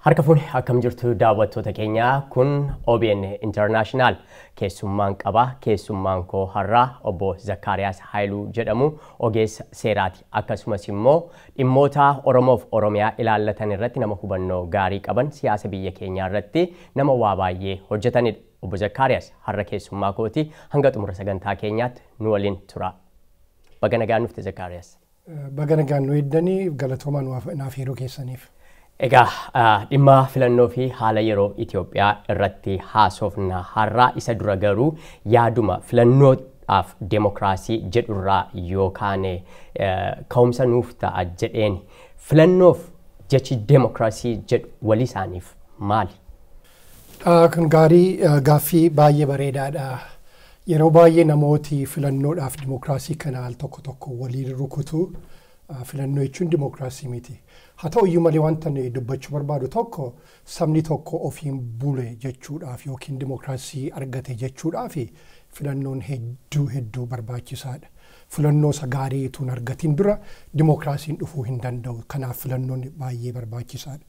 Harka fuuni akkam jirtu daawwattoota keenya kun OBN International keessummaan qaba keessummaan koo har'a obbo Zakkaariyaas Hayyuu jedhamu ogeessa seeraati akkasumas immoo dhimmoota Oromoof Oromiyaa ilaallatan irratti nama hubannoo gaarii qaban siyaasa biyya keenyaa irratti nama waa baay'ee hojjetanidha. Obbo Zakkaariyaas har'a keessummaa kooti hanga xumura sagantaa keenyaatti nu waliin tura. Baga nagaan dhufte Zakkaariyaas. Baga nagaan nu eddanii galatoomaa naaf yeroo keessaniif. Egaa dhimma filannoo fi haala yeroo Itiyoophiyaa irratti haasofna har'a isa dura garuu yaaduma filannoodhaaf demokraasii jedhurraa yookaan ka'umsa nuuf ta'a jedheen filannoof jechi demokraasii jedhu walii isaaniif maali? Kun gaarii gaaffii baay'ee bareedaadha. Yeroo baay'ee namooti filannoodhaaf demokraasii kana al tokko waliin rukutu filannoo jechuun demokraasii miti. Haa ta'u iyyuu malee wanta dubbachuu barbaadu tokko sabni tokko ofiin bule jechuudhaaf yookiin demokraasii argate jechuudhaaf filannoon hedduu barbaachisaadha. Filannoo isa gaarii utuu argatiin dura demokraasiin dhufuu hin danda'u. Kanaaf filannoon baay'ee barbaachisaadha.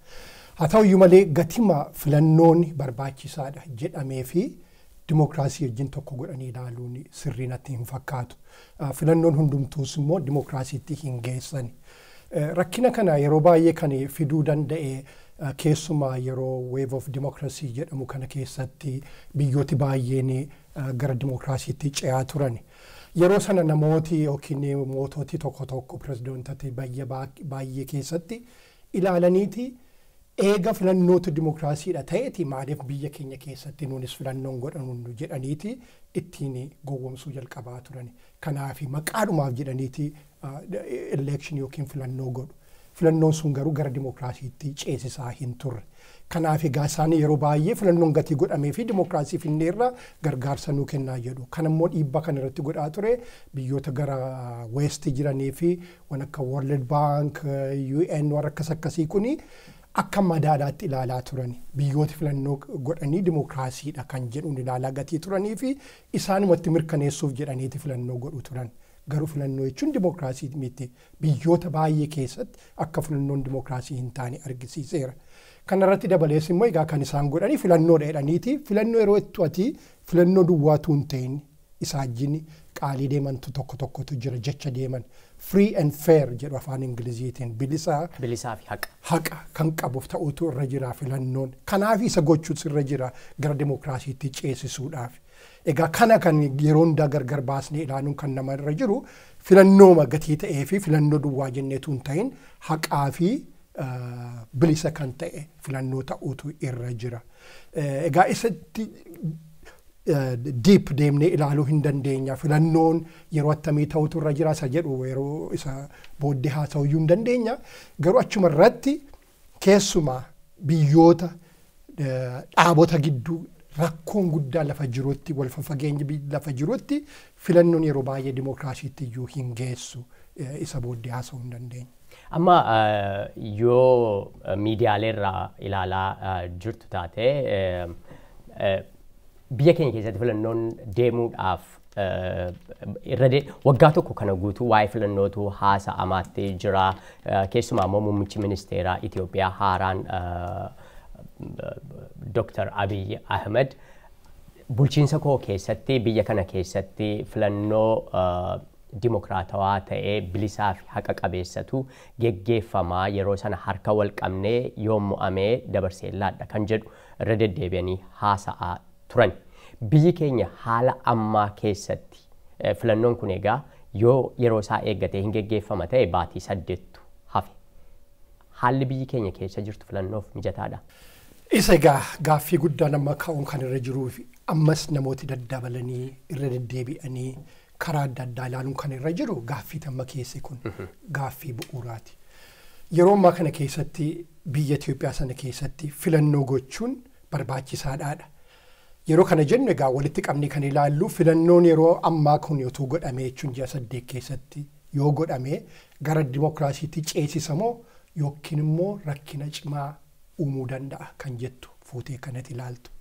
Haa ta'u iyyuu malee gatima filannoon barbaachisaadha jedhamee fi demokraasii wajjin tokko godhanii ilaaluun sirrii natti hin fakkaatu. Filannoon hundumtuus immoo demokraasiitti hin geessani. Rakkina kana yeroo baay'ee kan fiduu danda'e keessumaa yeroo wave of democracy jedhamu kana keessatti biyyooti baay'een gara demokraasiitti ce'aa turan. Yeroo sana namooti yookiin moototi tokko pirezidaantota baay'ee keessatti ilaalaniiti eega filannootu demokraasiidha ta'eeti maaliif biyya keenya keessatti nuunis filannoon godhannu jedhaniiti ittiin gowwomsuu jalqabaa turan. Kanaaf maqaadhumaaf jedhaniiti election yookiin filannoo godhu. Filannoon sun garuu gara demokraasiitti ceesisaa hin turre. Kanaaf egaa isaan yeroo baay'ee filannoon gatii godhamee fi demokraasii finneerra gargaarsa nuu kennaa jedhu. Kan immoo dhiibbaa kan irratti godhaa ture biyyoota gara West jiranii fi waan akka World Bank, UN warra akkasii kuni akka madaalaatti ilaalaa turan. Biyyoota filannoo godhanii demokraasiidha kan jedhuun ilaalaa gatii turanii fi isaanumatti mirkaneessuuf jedhaniiti filannoo godhu turan. Garuu filannoo jechuun demokraasii miti. Biyyoota baay'ee keessatti akka filannoon demokraasii hin taane argisiiseera. Kana irratti dabalees immoo egaa kan isaan godhanii filannoodha jedhaniiti. Filannoo yeroo itti ati filannoo duwwaatu hin ta'in isaa wajjin qaalii deemantu tokkotu jira jecha deeman. Free and fair jedhu afaan Ingiliziitiin bilisaa fi haqa kan qabuuf ta'utu irra jira filannoon. Kanaaf isa gochuutu irra jira gara demokraasiitti ceesisuudhaaf. Egaa kana kan yeroo hundaa gargar baasnee ilaaluun kan nama irra jiru filannoo gatii ta'ee fi filannoo duwwaa jenneetu hin ta'in haqaa fi bilisa kan ta'e filannoo ta'utu irra jira. Egaa isatti deep deemnee ilaaluu hin dandeenya. Filannoon yeroo attamii ta'utu irra jira isa jedhu yeroo isa booddee haasa'uu hin dandeenya. Garuu achuma irratti keessumaa biyyoota dhaabota gidduu rakkoon guddaa lafa jirutti wal fageenyi lafa jirutti filannoon yeroo baay'ee demokraasiitti iyyuu hin geessu isa booddee haasa'uu hin dandeenya. Amma yoo miidiyaaleerraa ilaalaa jirtu taate biyya keenya keessatti filannoon deemuudhaaf waggaa tokko kana guutuu waa'ee filannootu haasa'amaatti jira. Keessumaa immoo muummichi ministeeraa Itiyoophiyaa haaraan Dr. Abiy Ahmed bulchiinsa koo keessatti biyya kana keessatti filannoo dimokiraatawaa ta'ee bilisaa fi haqa qabeessatu geggeeffamaa yeroo sana harka wal qabnee yoo mo'amee dabarsee laadha kan jedhu irra deddeebi'anii haasa'aa turan. Biyyi keenya haala ammaa keessatti filannoon kun egaa yoo yeroo isaa eeggatee hin geggeeffama ta'e baatii 8 hafe. Haalli biyyi keenya keessa jirtu filannoof mijataadha. Isa egaa gaaffii guddaa nama ka'uun kan irra jiruu fi ammas namooti daddabalanii irra deddeebi'anii karaa adda addaa ilaaluun kan irra jiru gaaffii tamma keessi kun gaaffii bu'uuraati. Yeroo ammaa kana keessatti biyya Itiyoophiyaa sana keessatti filannoo gochuun barbaachisaadha. Yeroo kana jennu egaa walitti qabnee kan ilaallu filannoon yeroo ammaa kun yotuu godhamee jechuun ji'a 8 keessatti yoo godhamee gara dimokiraasiitti ceesisamoo yookiin immoo rakkina cimaa uumuu danda'a kan jettu fuutee kanatti ilaaltu.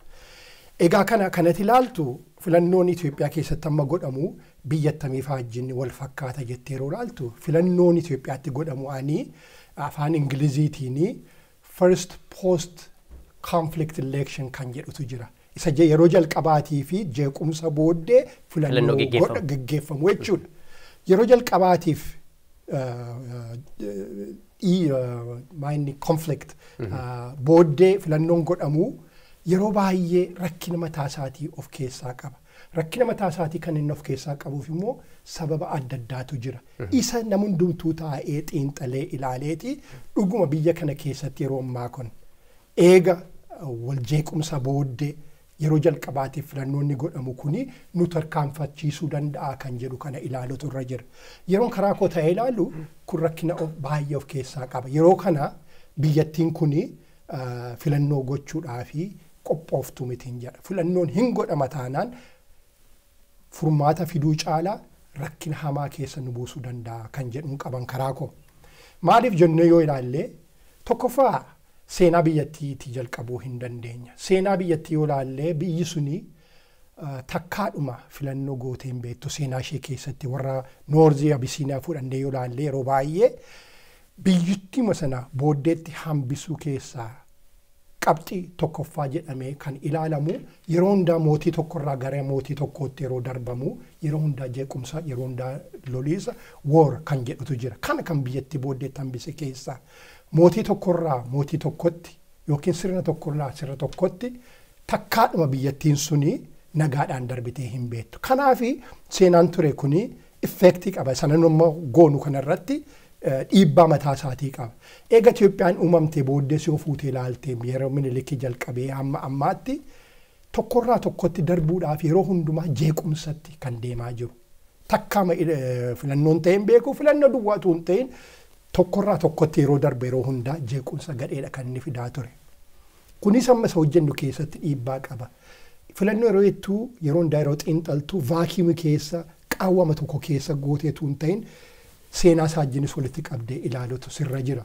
Egaa kanatti ilaaltu filannoon Itiyoophiyaa keessatti amma godhamu biyya attamiif wajjin wal fakkaata jettee yeroo ilaaltu filannoon Itiyoophiyaatti godhamu afaan Ingiliziitiin first post conflict election kan jedhutu jira. Isa yeroo jalqabaatii fi jeequmsa booddee filannoo geggeeffamu jechuudha. Yeroo jalqabaatiif conflict booddee filannoon godhamu yeroo baay'ee rakkina mataa isaatii of keessaa qaba. Rakkina mataa isaatii kan inni of keessaa qabuuf immoo sababa adda addaatu jira. Isa namni hundumtuu taa'ee xiinxalee ilaaleeti dhuguma biyya kana keessatti yeroo ammaa kun eega wal jeequmsa booddee yeroo jalqabaatiif filannoonni godhamu kuni nu tarkaanfachiisuu danda'a kan jedhu kana ilaalutu irra jira. Yeroon karaa koo ta'ee ilaalu kun rakkina baay'ee of keessaa qaba. Yeroo kana biyyattiin kuni filannoo gochuudhaafi qophooftu mitiin jedha. Filannoon hin godhama taanaan furmaata fiduu caalaa rakkina hamaa keessa nu buusuu danda'a kan jedhuun qaban karaa koo. Maaliif jennee yoo ilaalle tokkoffaa seenaa biyyattiitii jalqabuu hin dandeenya. Seenaa biyyattii yoo ilaalle biyyi suni takkaadhuma filannoo gootee hin beektu seenaa ishee keessatti warra noorzii abisiinaa fudhannee yoo ilaalle yeroo baay'ee biyyattii sana booddeetti hambisuu keessaa qabxii tokkoffaa jedhamee kan ilaalamu yeroo hundaa mootii tokkorraa gara mootii tokkootti yeroo darbamu yeroo hundaa jeequmsa yeroo hundaa loliisa war kan jedhutu jira. Kana kan biyyattii booddeetti hambise keessaa mootii tokkorraa mootii tokkotti yookiin sirna tokkorraa sirna tokkotti takkaadhuma biyyattiin suni nagaadhaan darbitee hin beektu. Kanaaf seenaan ture kuni effektii qaba. Sana nama goonu kanarratti dhiibbaa mataa isaatii qaba. Eega Itiyoophiyaan uumamtee booddee si fuutee ilaaltee yeroo Minilikii jalqabee hamma ammaatti tokkorraa tokkotti darbuudhaaf yeroo hundumaa jeequmsatti kan deemaa jiru. Takkaama filannoon ta'een beeku filannoo duwwaatu hin ta'in tokkorraa tokkotti yeroo darbe yeroo hundaa jeequmsa gadheedha kan inni fidaa ture. Kunis amma isa hojjennu keessatti dhiibbaa qaba. Filannoo yeroo jettuu yeroo hundaa yeroo xiinxaltu vaakiimii keessa qaawwama tokko keessa gooteetu hin ta'in seenaa saajjinis walitti qabdee ilaalutu sirra jira.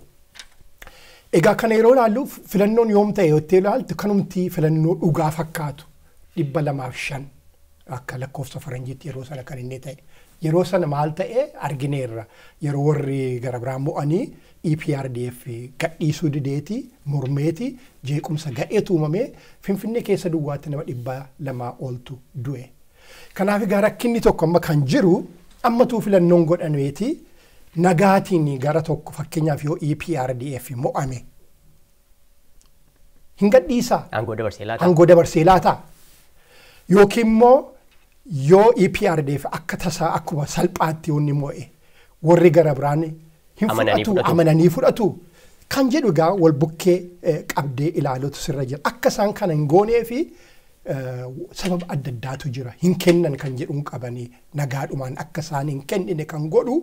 Egaa kana yeroo ilaallu filannoon yoom ta'e yottee ilaaltu kanumti filannoo dhugaa fakkaatu 205 akka lakkoofsa faranjiitti yeroo sana kan inni ta'e. Yeroo sana maal ta'e argineerra yeroo warri gara biraan mo'anii EPRDF gadhiisuu dideeti mormeeti jeequmsa gadheetu uumamee Finfinnee keessa duwwaatti nama 200 oltu du'e. Kanaaf egaa rakkinni tokko amma kan jiru ammatuu filannoon godhameeti nagaatiin gara tokko fakkeenyaaf yoo EPRDF mo'ame hin gadhiisaa aangoo dabarsee laata yookiin immoo yoo EPRDF akka tasaa akkuma salphaatti yoonni mo'e warri gara biraan hin fudhatu amananii fudhatu kan jedhu egaa wal bukkee qabdee ilaalutu sirra jira. Akka isaan kana hin goonee fi sababa adda addaatu jira. Hin kennan kan jedhuun qabanii nagaadhumaan akka isaan hin kennine kan godhu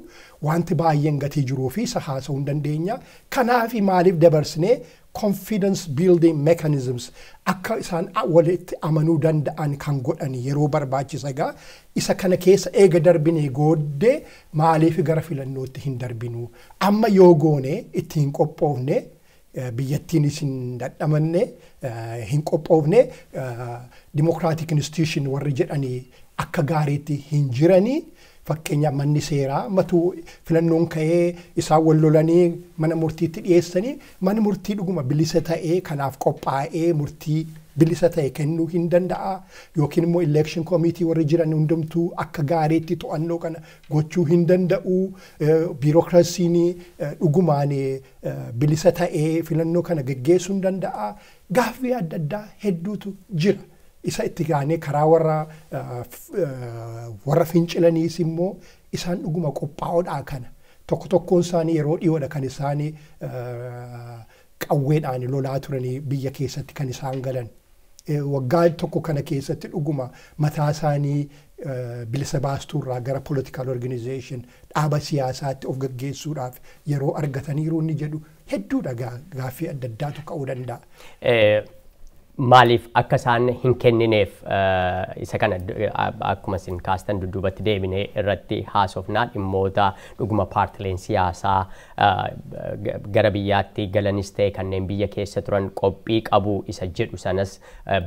wanti baay'een gatii jiruu fi isa haasa'uu hin dandeenya. Kanaaf maaliif dabarsinee confidence building mechanisms akka isaan walitti amanuu danda'an kan godhan yeroo barbaachisa egaa isa kana keessa eega darbinee gooddee maaliif gara filannootti hin darbinu amma yoo goone itti hin qophoofne biyyattiin isin dadhamanne hin qophoofne democratic institution warri jedhanii akka gaariitti hin jiranii fakkeenya manni seeraa matuu filannoon ka'ee isaan wal lolanii mana murtiitti dhiyeessanii manni murtii dhuguma bilisa ta'ee kanaaf qophaa'ee murtii bilisa ta'e kennuu hin danda'a yookiin immoo election committee warri jiran hundumtuu akka gaariitti to'annoo kana gochuu hin danda'u biirokraasiin dhugumaan bilisa ta'ee filannoo kana geggeessuu hin danda'a gaaffii adda addaa hedduutu jira. Isa itti gaanee karaa warra fincilaniis immoo isaan dhuguma qophaa'oodhaa kana tokko tokkoon isaanii yeroo dhiyoodha kan isaanii qawweedhaan lolaa turanii biyya keessatti kan isaan galan. Waggaa tokko kana keessatti dhuguma mataa isaanii bilisa baastuurraa gara political organization dhaaba siyaasaatti of gaggeessuudhaaf yeroo argataniiru inni jedhu hedduudha gaaffii adda addaatu ka'uu danda'a. Maaliif akka isaan hin kennineef isa kana akkuma isin kaastan dudduubatti deebinee irratti haasofnaa dhimmoota dhuguma paartileen siyaasaa gara biyyaatti galanis ta'e kanneen biyya keessa turan qophii qabu isa jedhu sanas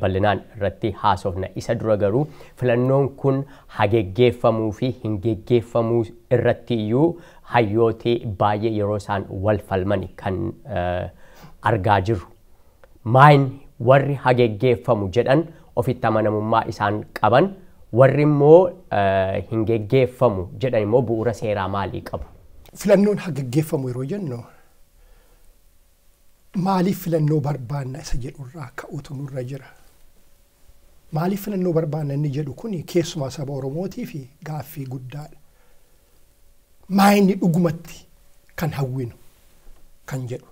bal'inaan irratti haasofna. Isa dura garuu filannoon kun hageggeeffamuu fi hin geggeeffamuu irratti iyyuu hayyooti baay'ee yeroo isaan wal falmani kan argaa jirru. Maayin warri hageggeeffamu jedhan ofitti amanamummaa isaan qaban warri immoo hin geggeeffamu jedhan immoo bu'uura seeraa maalii qabu? Filannoon hageggeeffamu yeroo jennu maaliif filannoo barbaanna isa jedhurraa ka'uutu nurra jira. Maaliif filannoo barbaanna inni jedhu kuni keessumaa saba Oromootii fi gaaffii guddaadha. Maayinni dhugumatti kan hawwinu kan jedhu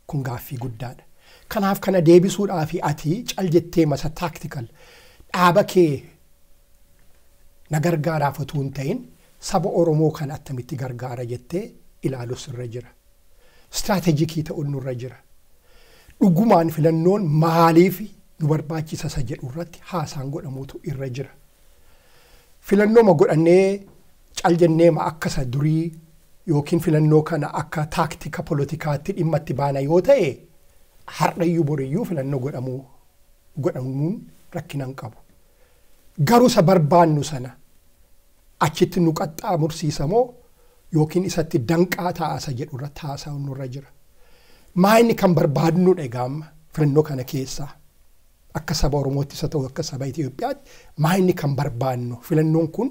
kun gaaffii guddaadha. Kanaaf kana deebisuudhaaf ati cal jettee masa taaktikal dhaaba kee na gargaaraaf utuu hin ta'in saba Oromoo kan attamitti gargaara jettee ilaalus irra jira. Istiraatejikii ta'uun nurra jira. Dhugumaan filannoon maaliif nu barbaachisa isa jedhu irratti haasaan godhamuutu irra jira. Filannooma godhannee cal jennee ma akka isa durii yookiin filannoo kana akka taaktika poolitikaatti dhimma itti baana yoo ta'e har'ayyuu boriyyuu filannoo godhamuun rakkinaan qabu. Garuu isa barbaannu sana achitti nu qaxxaamursiisamoo yookiin isatti danqaa taa'asa jedhu irratti haasa'uun nurra jira. Maayinni kan barbaadnudha egaa filannoo kana keessaa akka saba Oromootti isa ta'u akka saba Itiyoophiyaatti maayinni kan barbaadnu filannoon kun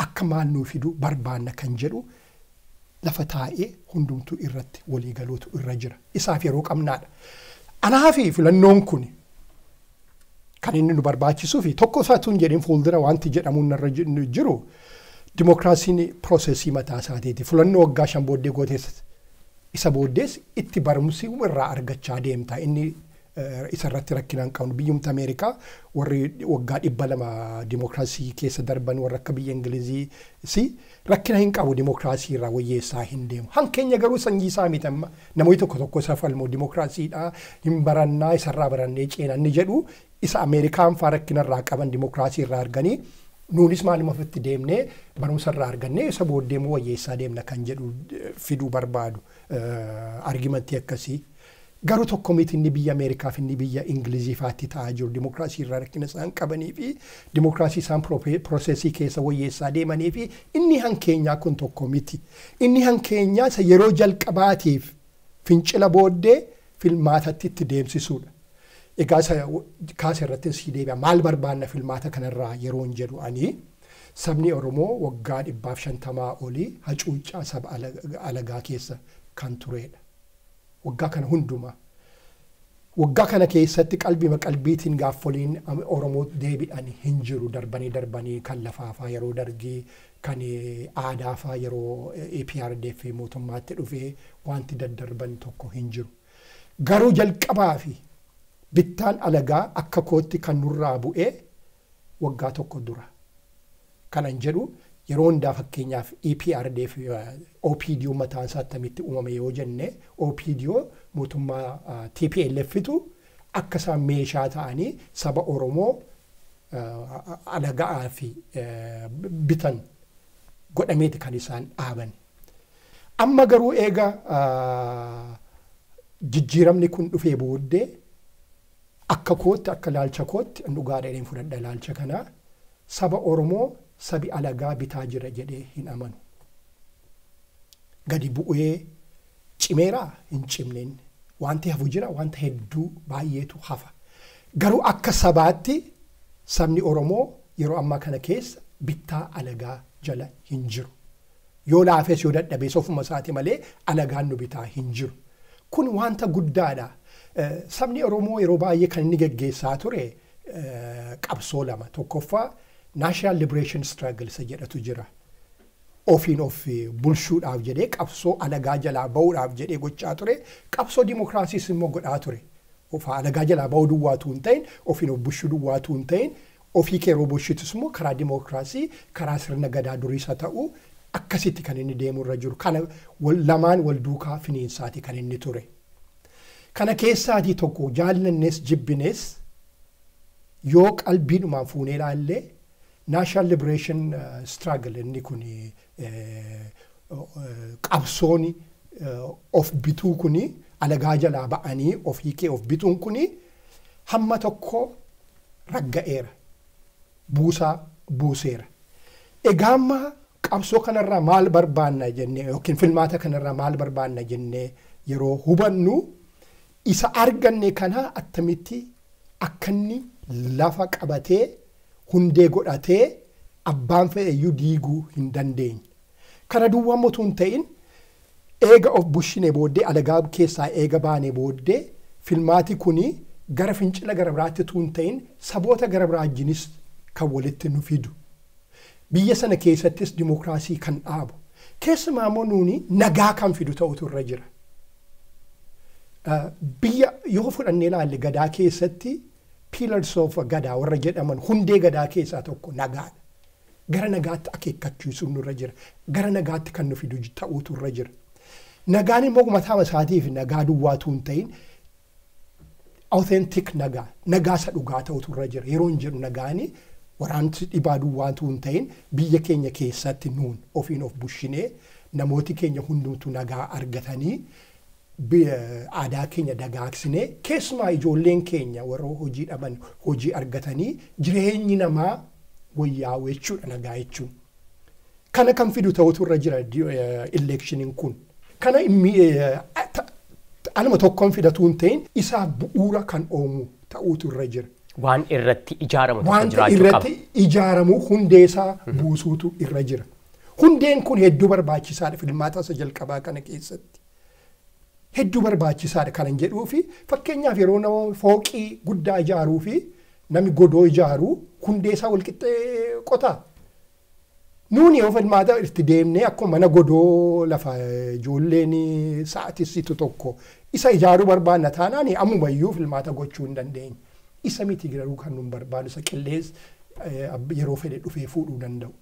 akka maal nuu fidu barbaanna kan jedhu lafa taa'ee hundumtuu irratti walii galuutu irra jira. Isaaf yeroo qabnaadha. Anaa fi filannoon kun kan inni nu barbaachisuu fi tokko isaatuun jedhin fuuldura wanti jedhamuun narra jiru dimokiraasiin piroosesii mataa isaatiiti. Filannoo waggaa 5 booddee gootees isa booddees itti barumsi irraa argachaa deemta. Inni isarratti rakkinaan qabnu biyyumti Ameerikaa warri waggaa 200 dimokiraasii keessa darban warra akka biyya Ingiliziis rakkina hin qabu dimokiraasii irraa wayyeessaa hin deemu. Hankeenya garuu sanyii isaa miti amma namoonni tokko isa falmu dimokiraasiidhaa hin barannaa isarraa barannee ceena inni jedhu isa Ameerikaan faa rakkina irraa qaban dimokiraasii irraa arganii nuunis maaluma ofitti deemnee barumsa irraa argannee isa booddee immoo wayyeessaa deemna kan jedhu fiduu barbaadu argimantii akkasii. Garuu tokko miti inni biyya Ameerikaa fi inni biyya Ingilizii faatti ta'aa jiru dimokiraasii irraa rakkina isaan qabanii fi dimokiraasii isaan piroosesii keessa wayyeessaa deemanii fi inni hankeenyaa kun tokko miti. Inni hankeenyaa isa yeroo jalqabaatiif fincila booddee filmaatatti itti deemsisuudha. Egaa kaasa irratti sii deebi'a maal barbaanna filmaata kanarraa yeroo hin jedhu ani sabni Oromoo waggaa 150 olii hacuuccaa saba alagaa keessa kan turedha. Waggaa kana hundumaa. Waggaa kana keessatti qalbiitiin gaaffoliin Oromoo deebi'anii hin jiru darbanii kan lafaafaa yeroo dargii kan aadaafaa yeroo APRDF mootummaatti dhufee wanti daddarban tokko hin jiru. Garuu jalqabaa fi bittaan alagaa akka kootti kan nurraa bu'ee waggaa tokko dura. Kanan jedhu yeroo hundaa fakkeenyaaf EPRDF OPDO mataan isaa attamitti uumame yoo jenne OPDO mootummaa TPLFitu akka isaan meeshaa ta'anii saba Oromoo alagaa fi bitan godhameeti kan isaan dhaaban. Amma garuu eega jijjiiramni kun dhufee booddee akka kootti akka laalcha kootti dhugaadhaan fudhadha laalcha kanaa saba Oromoo sabi alagaa bitaa jira jedhee hin amanu. Gadi bu'ee cimeeraa hin cimneen wanti hafu jira wanta hedduu baay'eetu hafa. Garuu akka sabaatti sabni Oromoo yeroo ammaa kana keessa bittaa alagaa jala hin jiru. Yoo laafes yoo dadhabees ofuma isaati malee alagaan nu bitaa hin jiru. Kun wanta guddaadha. Sabni Oromoo yeroo baay'ee kan inni geggeessaa ture qabsoo lama. Tokkoffaa National Liberation Struggle isa jedhatu jira. Ofiin of bulchuudhaaf jedhee qabsoo alagaa jalaa ba'uudhaaf jedhee gochaa ture. Qabsoo dimokiraasiis immoo godhaa ture. Ofaa alagaa jalaa ba'uu duwwaatu hin ta'in, ofiin of bulchuu duwwaatu hin ta'in, ofii kee yeroo bulchitus immoo karaa dimokiraasii, karaa sirna gadaa duriisa ta'uu akkasitti kan inni deemu irra jiru. Kana lamaan wal duukaa finiinsaati kan inni ture. Kana keessaatii tokko jaallannees jibbines yoo qalbiidhumaan fuunee ilaallee National Liberation Struggle inni kun qabsooni of bituu kuni alagaa jalaa ba'anii ofii kee of bituun kuni hamma tokko ragga'eera. Buusaa buuseera. Egaa amma qabsoo kanarraa maal barbaanna jennee yookiin filmaata kanarraa maal barbaanna jennee yeroo hubannu isa arganne kana attamitti akkanni lafa qabatee hundee godhatee abbaan fedheyyuu diiguu hin dandeenye. Kana duwwaa motuu hin ta'in eega of bushine booddee alagaa keessaa eega baane booddee filmaati kuni gara fincila gara biraatti tuun ta'in saboota gara biraajinis kan walitti nu fidu. Biyya sana keessattis dimokiraasii kan dhaabu. Keessumaa immoo nuuni nagaa kan fidu ta'utu irra jira. Biyya yoo fudhannee ilaalle gadaa keessatti pillars of gadaa warra jedhaman hundee gadaa keessaa tokko nagaadha. Gara nagaatti akeekkachiisuun nurra jira. Gara nagaatti kan nu fidu ta'utu irra jira. Nagaan immoo mataa isaatiif nagaa duwwaatu hin ta'in authentic nagaa isa dhugaa ta'utu irra jira. Yeroo hin jedhu nagaani waraanti dhibaa duwwaatu hin ta'in biyya keenya keessatti nuun ofiin of bushinee namooti keenya hundumtu nagaa argatanii aadaa keenya dagaagsinee keessumaa ijoolleen keenya warra hojii dhaban hojii argatanii jireenyi namaa wayyaa'u jechuudha nagaa jechuun. Kana kan fidu ta'utu irra jira eleekshiniin kun. Kana alama tokkoon fidatu hin ta'in isaa bu'uura kan oomu ta'utu irra jira. Waan irratti ijaaramu tokko Wanta jiraachuu qaba. irratti ijaaramu hundeesaa buusuutu irra jira. Hundeen kun hedduu barbaachisaadha filmaata isa jalqabaa kana keessatti. Hedduu barbaachisaadha kanan jedhuu fi fakkeenyaaf yeroo nama fooqii guddaa ijaaruu fi namni godoo ijaaruu hundeesaa walqixxee qotaa. Nuuni yoo filmaata itti deemnee akkuma mana godoo lafa ijoolleen sa'aatissitu tokko isa ijaaruu barbaanna taanaan ammumayyuu filmaata gochuu hin dandeenye. Isa miti garuu kan nuun barbaadu isa qillees yeroo fedhe dhufee fuudhuu danda'u.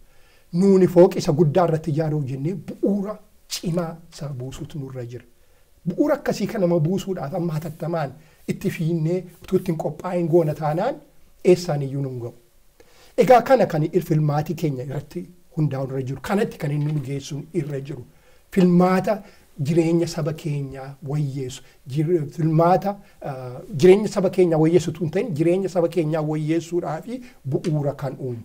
Nuuni fooqi isa guddaa irratti ijaaruu jennee bu'uura cimaa isa buusuutu nurra jira. Bu'uura akkasii kan nama buusuudhaaf amma hatattamaan itti fiinnee utuu ittiin qophaa'in goona taanaan eessaan iyyuu nun ga'u. Egaa kana kan filmaatii keenya irratti hundaa'u irra jiru. Kanatti kan inni nu geessuun irra jiru. Filmaata jireenya saba keenyaa wayyeessu. Filmaata jireenya saba keenyaa wayyeessu tun ta'in jireenya saba keenyaa wayyeessuudhaa fi bu'uura kan uumu.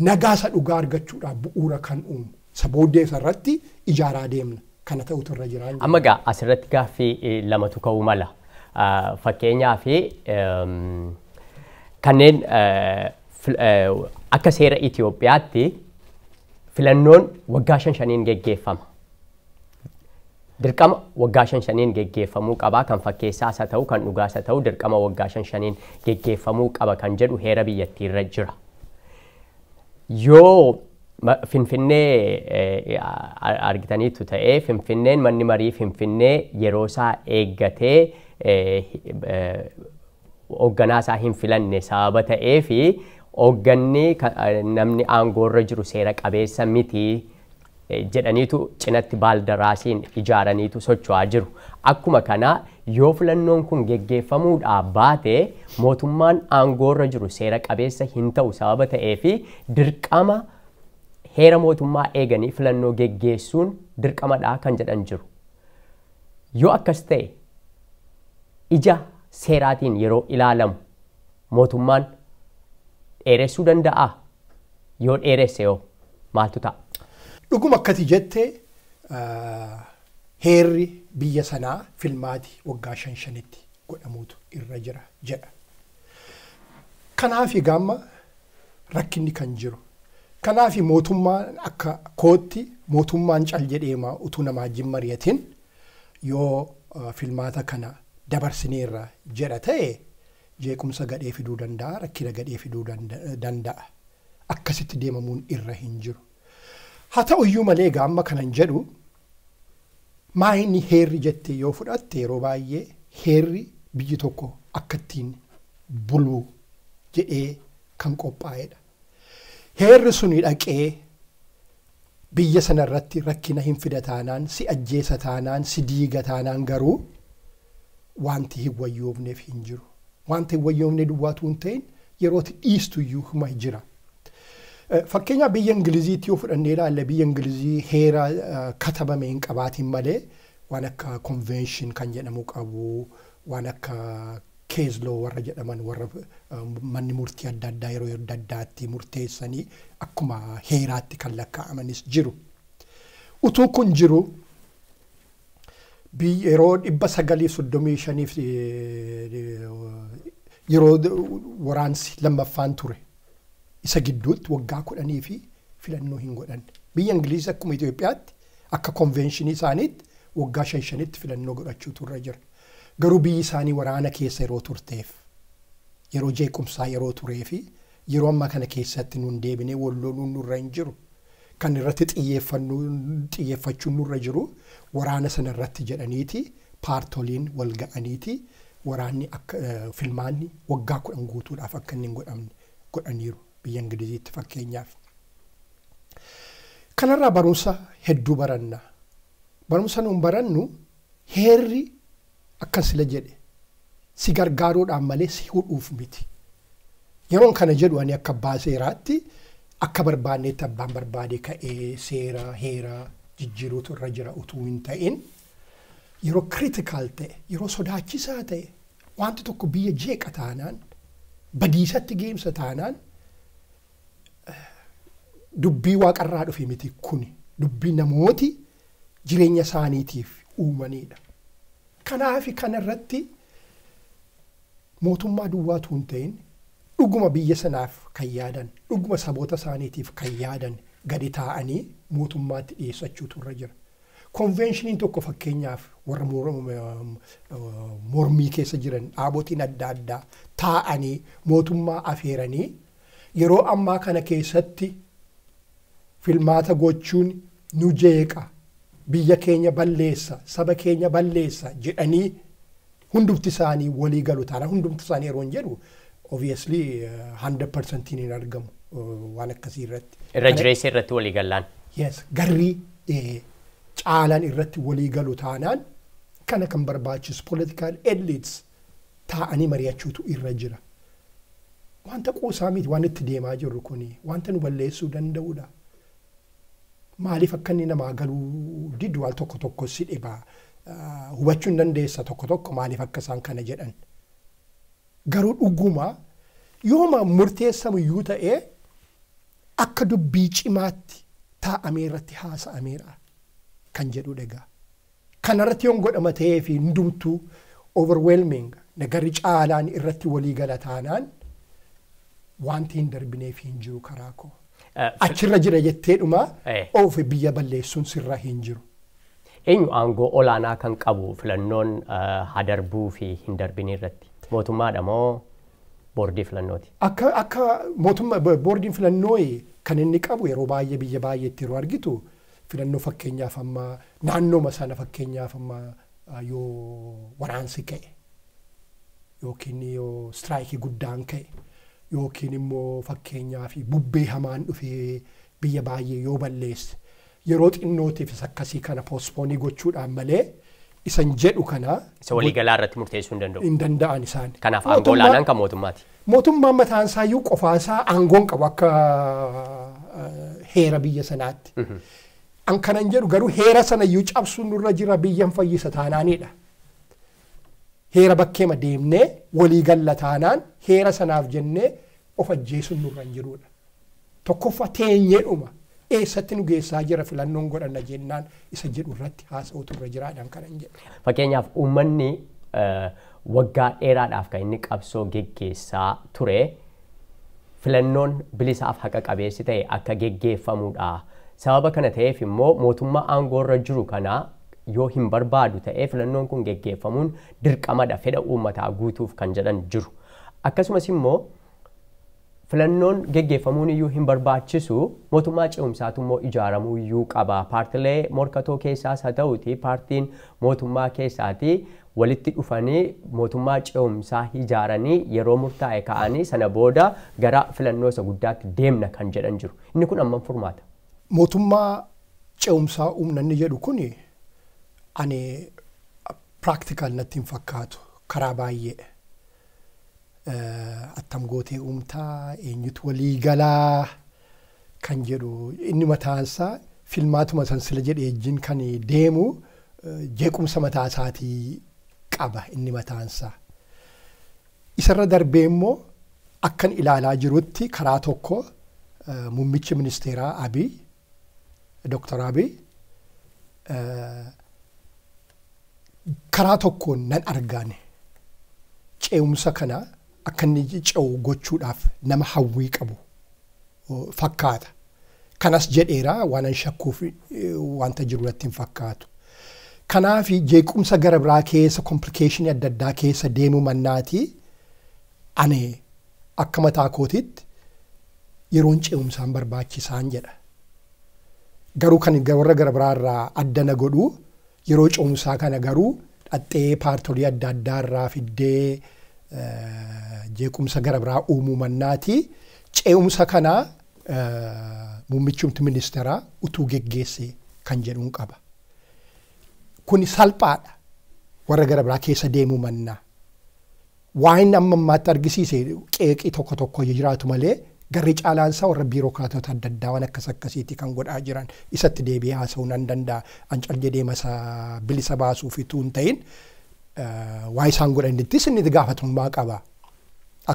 Nagaasa dhugaa argachuudhaaf bu'uura kan uumu. Sabooddee isarratti ijaaraa deemna. Kana ta'utu irra jira. Amma gaa asirratti gaaffii lamatu ka'uu mala. Fakkeenyaaf kanneen akka seera Itiyoophiyaatti filannoon waggaa 5 geggeeffama. Dirqama waggaa 5 geggeeffamuu qaba kan fakkeessaas haa ta'u kan dhugaas haa ta'u dirqama waggaa 5 geggeeffamuu qaba kan jedhu heera biyyattii irra jira. Yoo Finfinnee argitaniitu ta'ee Finfinneen manni marii Finfinnee yeroo isaa eeggatee hoogganaa isaa hin filanne sababa ta'ee fi hoogganni namni aangoorra jiru seera qabeessa miti jedhaniitu cinatti baaldaraasiin ijaaraniitu socho'aa jiru. Akkuma kana yoo filannoon kun geggeeffamuudhaaf baate mootummaan aangoorra jiru seera qabeessa hin ta'u sababa ta'ee fi dirqama heera mootummaa eeganii filannoo geggeessuun dirqamadha kan jedhan jiru. Yoo akkas ta'e ija seeraatiin yeroo ilaalamu mootummaan dheeressuu danda'a? Yoo dheeresse yoo maaltu ta'a? Dhuguma akkati jettee heerri biyya sanaa filmaati waggaa 5 godhamuutu irra jira jedha. Kanaaf gamma rakkinni kan jiru. Kanaaf mootummaan akka kootti mootummaan cal jedheema utuu namaa wajjin mari'atin yoo filmaata kana dabarsineerra jedha ta'e jeequmsa gadhee fiduu danda'a, rakkina gadhee fiduu danda'a. Akkasitti deemamuun irra hin jiru. Haa ta'u iyyuu malee amma kanan jedhu maayinni heerri jettee yoo fudhatte yeroo baay'ee heerri biyyi tokko akkattiin buluu jedhee kan qophaa'edha. Heerri suni dhaqee biyya sanarratti rakkina hin fida taanaan, si ajjeesa taanaan, si diiga taanaan garuu wanti hin wayyoofneef hin jiru. Wanti hin wayyoofne duwwaatu hin ta'in yerootti dhiistu iyyuu hima jira. Fakkeenyaaf biyya Ingiliziitti yoo fudhannee ilaalle biyya Ingilizii heera katabame hin qabaatiin malee waan akka convention kan jedhamu qabu, waan akka keezloo warra jedhaman warra manni murtii adda addaa yeroo adda addaatti murteessanii akkuma heeraatti kan lakkaa'amanis jiru. Utuu kun jiru yeroo 935 yeroo waraansi lammaffaan ture isa gidduutti waggaa 10 fi filannoo hin godhan. Biyya Ingiliiz akkuma Itoophiyaatti akka konvenshinii isaaniitti waggaa 5 filannoo godhachuutu irra jira. Garuu biyyi isaanii waraana keessa yeroo turteef yeroo jeequmsaa yeroo turee fi yeroo ammaa kana keessatti nuun deebinee wallooluun nurra hin jiru. Kan irratti xiyyeeffachuun nurra jiru waraana sana irratti jedhaniiti paartoliin wal ga'aniiti waraanni akka filmaanni waggaa 10 guutuudhaaf akka inni hin godhamne godhaniiru biyya Ingiliziitti fakkeenyaaf. Kanarraa barumsa hedduu baranna. Barumsa nuun barannu heerri akka sila jedhe si gargaaruudhaan malee si hudhuuf miti. Yeroon kana jedhu ani akka abbaa seeraatti akka barbaanneetti abbaan barbaade ka'ee seera heera jijjiiruutu irra jira utuu hin ta'in yeroo critical ta'e yeroo sodaachisaa ta'e wanti tokko biyya jeeqa taanaan badiisatti geemsa taanaan dubbii waaqarraa dhufe miti kuni dubbii namooti jireenya isaaniitiif uumanidha. Kanaaf kanarratti mootummaa duwwaatu hin ta'in dhuguma biyya sanaaf kan yaadan dhuguma saboota isaaniitiif kan yaadan gadi taa'anii mootummaatti dhiyeessachuutu irra jira. Konvenshiniin tokko fakkeenyaaf warra mormii keessa jiran dhaabotiin adda addaa taa'anii mootummaa afeeranii yeroo ammaa kana keessatti filmaata gochuun nu jeeqa biyya keenya balleessa saba keenya balleessa jedhanii hundumti isaanii walii galu taana hundumti isaanii yeroo jedhu obviously 100% hin argamu waan akkasii irratti. Irra jireessa irratti walii galaan. Yes, garrii caalaan irratti walii galu taanaan kana kan barbaachisu political elites taa'anii mari'achuutu irra jira. Wanta quusaa miti waan itti deemaa jirru kuni wanta nu balleessuu danda'udha. Maaliif akka inni namaa galuu diddu waan tokko tokko si dhibaa hubachuu hin dandeessa tokko tokko maaliif akka isaan kana jedhan. Garuu dhuguma yooma murteessamuyyuu ta'ee akka dubbii cimaatti taa'amee irratti haasa'ameera kan jedhu egaa. Kanarratti yoon godhama ta'ee fi hundumtuu overwhelming nagarri caalaan irratti walii gala taanaan wanti hin darbineef hin jiru karaa koo. Achirra jira jetteedhuma of biyya balleessuun sirra hin jiru. Eenyu aangoo olaanaa kan qabu filannoon hadarbuu fi hin darbine irratti? Mootummaadha moo boordii filannooti? Akka mootummaa boordiin filannoo kan inni qabu yeroo baay'ee biyya baay'eetti yeroo argitu filannoo fakkeenyaaf amma naannooma sana fakkeenyaaf amma yoo waraansi ka'e yookiin yoo istiraayikii guddaan ka'e yookiin immoo fakkeenyaaf bubbee hamaan dhufee biyya baay'ee yoo balleesse yeroo xinnootiif akkasii kana poospoonii gochuudhaan malee isan jedhu kana isa waliigalaa irratti murteessuu hin danda'u. Hin danda'an isaan. Kanaaf aangoo olaanaan kan mootummaati. Mootummaan mataan isaayyuu qofaasaa aangoon qabu akka heera biyya sanaatti. An kanan jedhu garuu heera sanayyuu cabsuun nurra jira biyyan fayyisa taanaanidha. Heera bakkeema deemnee waliigalla taanaan heera sanaaf jennee of ajjeesuun nurra hin jirudha. Tokkoffaa teenyeedhuma. Eessatti nu geessaa jira filannoon godhanna jennaan isa jedhu irratti haasa'utu irra jiraadhaan kanan jedhu. Fakkeenyaaf uummanni waggaa dheeraadhaaf kan inni qabsoo geggeessaa ture filannoon bilisaaf haqa qabeessi ta'e akka geggeeffamuudha. Sababa kana ta'eef immoo mootummaa aangoo irra jiru kana yoo hin barbaadu ta'ee filannoon kun geggeeffamuun dirqamadha fedha uummataa guutuuf kan jedhan jiru. Akkasumas immoo filannoon geggeeffamuun iyyuu hin barbaachisu mootummaa ce'umsaatu immoo ijaaramuu iyyuu qaba. Paartilee morkatoo keessaas haa ta'uti paartiin mootummaa keessaati walitti dhufanii mootummaa ce'umsaa ijaaranii yeroo murtaa'e ka'anii sana booda gara filannoo isa guddaatti deemna kan jedhan jiru. Inni kun amma furmaata. Mootummaa ce'umsaa uumnanni jedhu kuni ani practical natti hin fakkaatu karaa baay'ee. Attam gootee uumtaa eenyutu walii galaa kan jedhu inni mataansaa filmaatuma san sila jedhee ejjiin kan deemu jeequmsa mataa isaatii qaba inni mataansaa. Isarra darbee immoo akkan ilaalaa jirutti karaa tokko muummichi ministeeraa Abiy Dr. Abiy karaa tokkoon nan argaane ce'umsa kana akka inni ce'u gochuudhaaf nama hawwii qabu fakkaata. Kanas jedheera waan an shakkuuf wanta jiru irratti hin fakkaatu. Kanaaf jeequmsa gara biraa keessa complication adda addaa keessa deemu mannaati ani akka mataa kootitti yeroon ce'umsaan barbaachisaan jedha. Garuu kan warra gara biraa irraa addana godhu yeroo ce'umsaa kana garuu dhaxxee paartolii adda addaa irraa fiddee jeequmsa gara biraa uumuu mannaati. Ce'umsa kana muummichumti ministeeraa utuu geggeesse kan jedhuun qaba. Kuni salphaadha warra gara biraa keessa deemuu mannaa. Waan amma ammaatti argisiise qeeqii tokko tokko jiraatu malee garri caalaansaa warra biirokraatota adda addaa waan akkas akkasiitti kan godhaa jiran isatti deebi'ee haasa'uu nan danda'a. Ancal jedhee masa bilisa baasuuf ituu hin ta'in waa isaan godhanittis inni gaafatamummaa qaba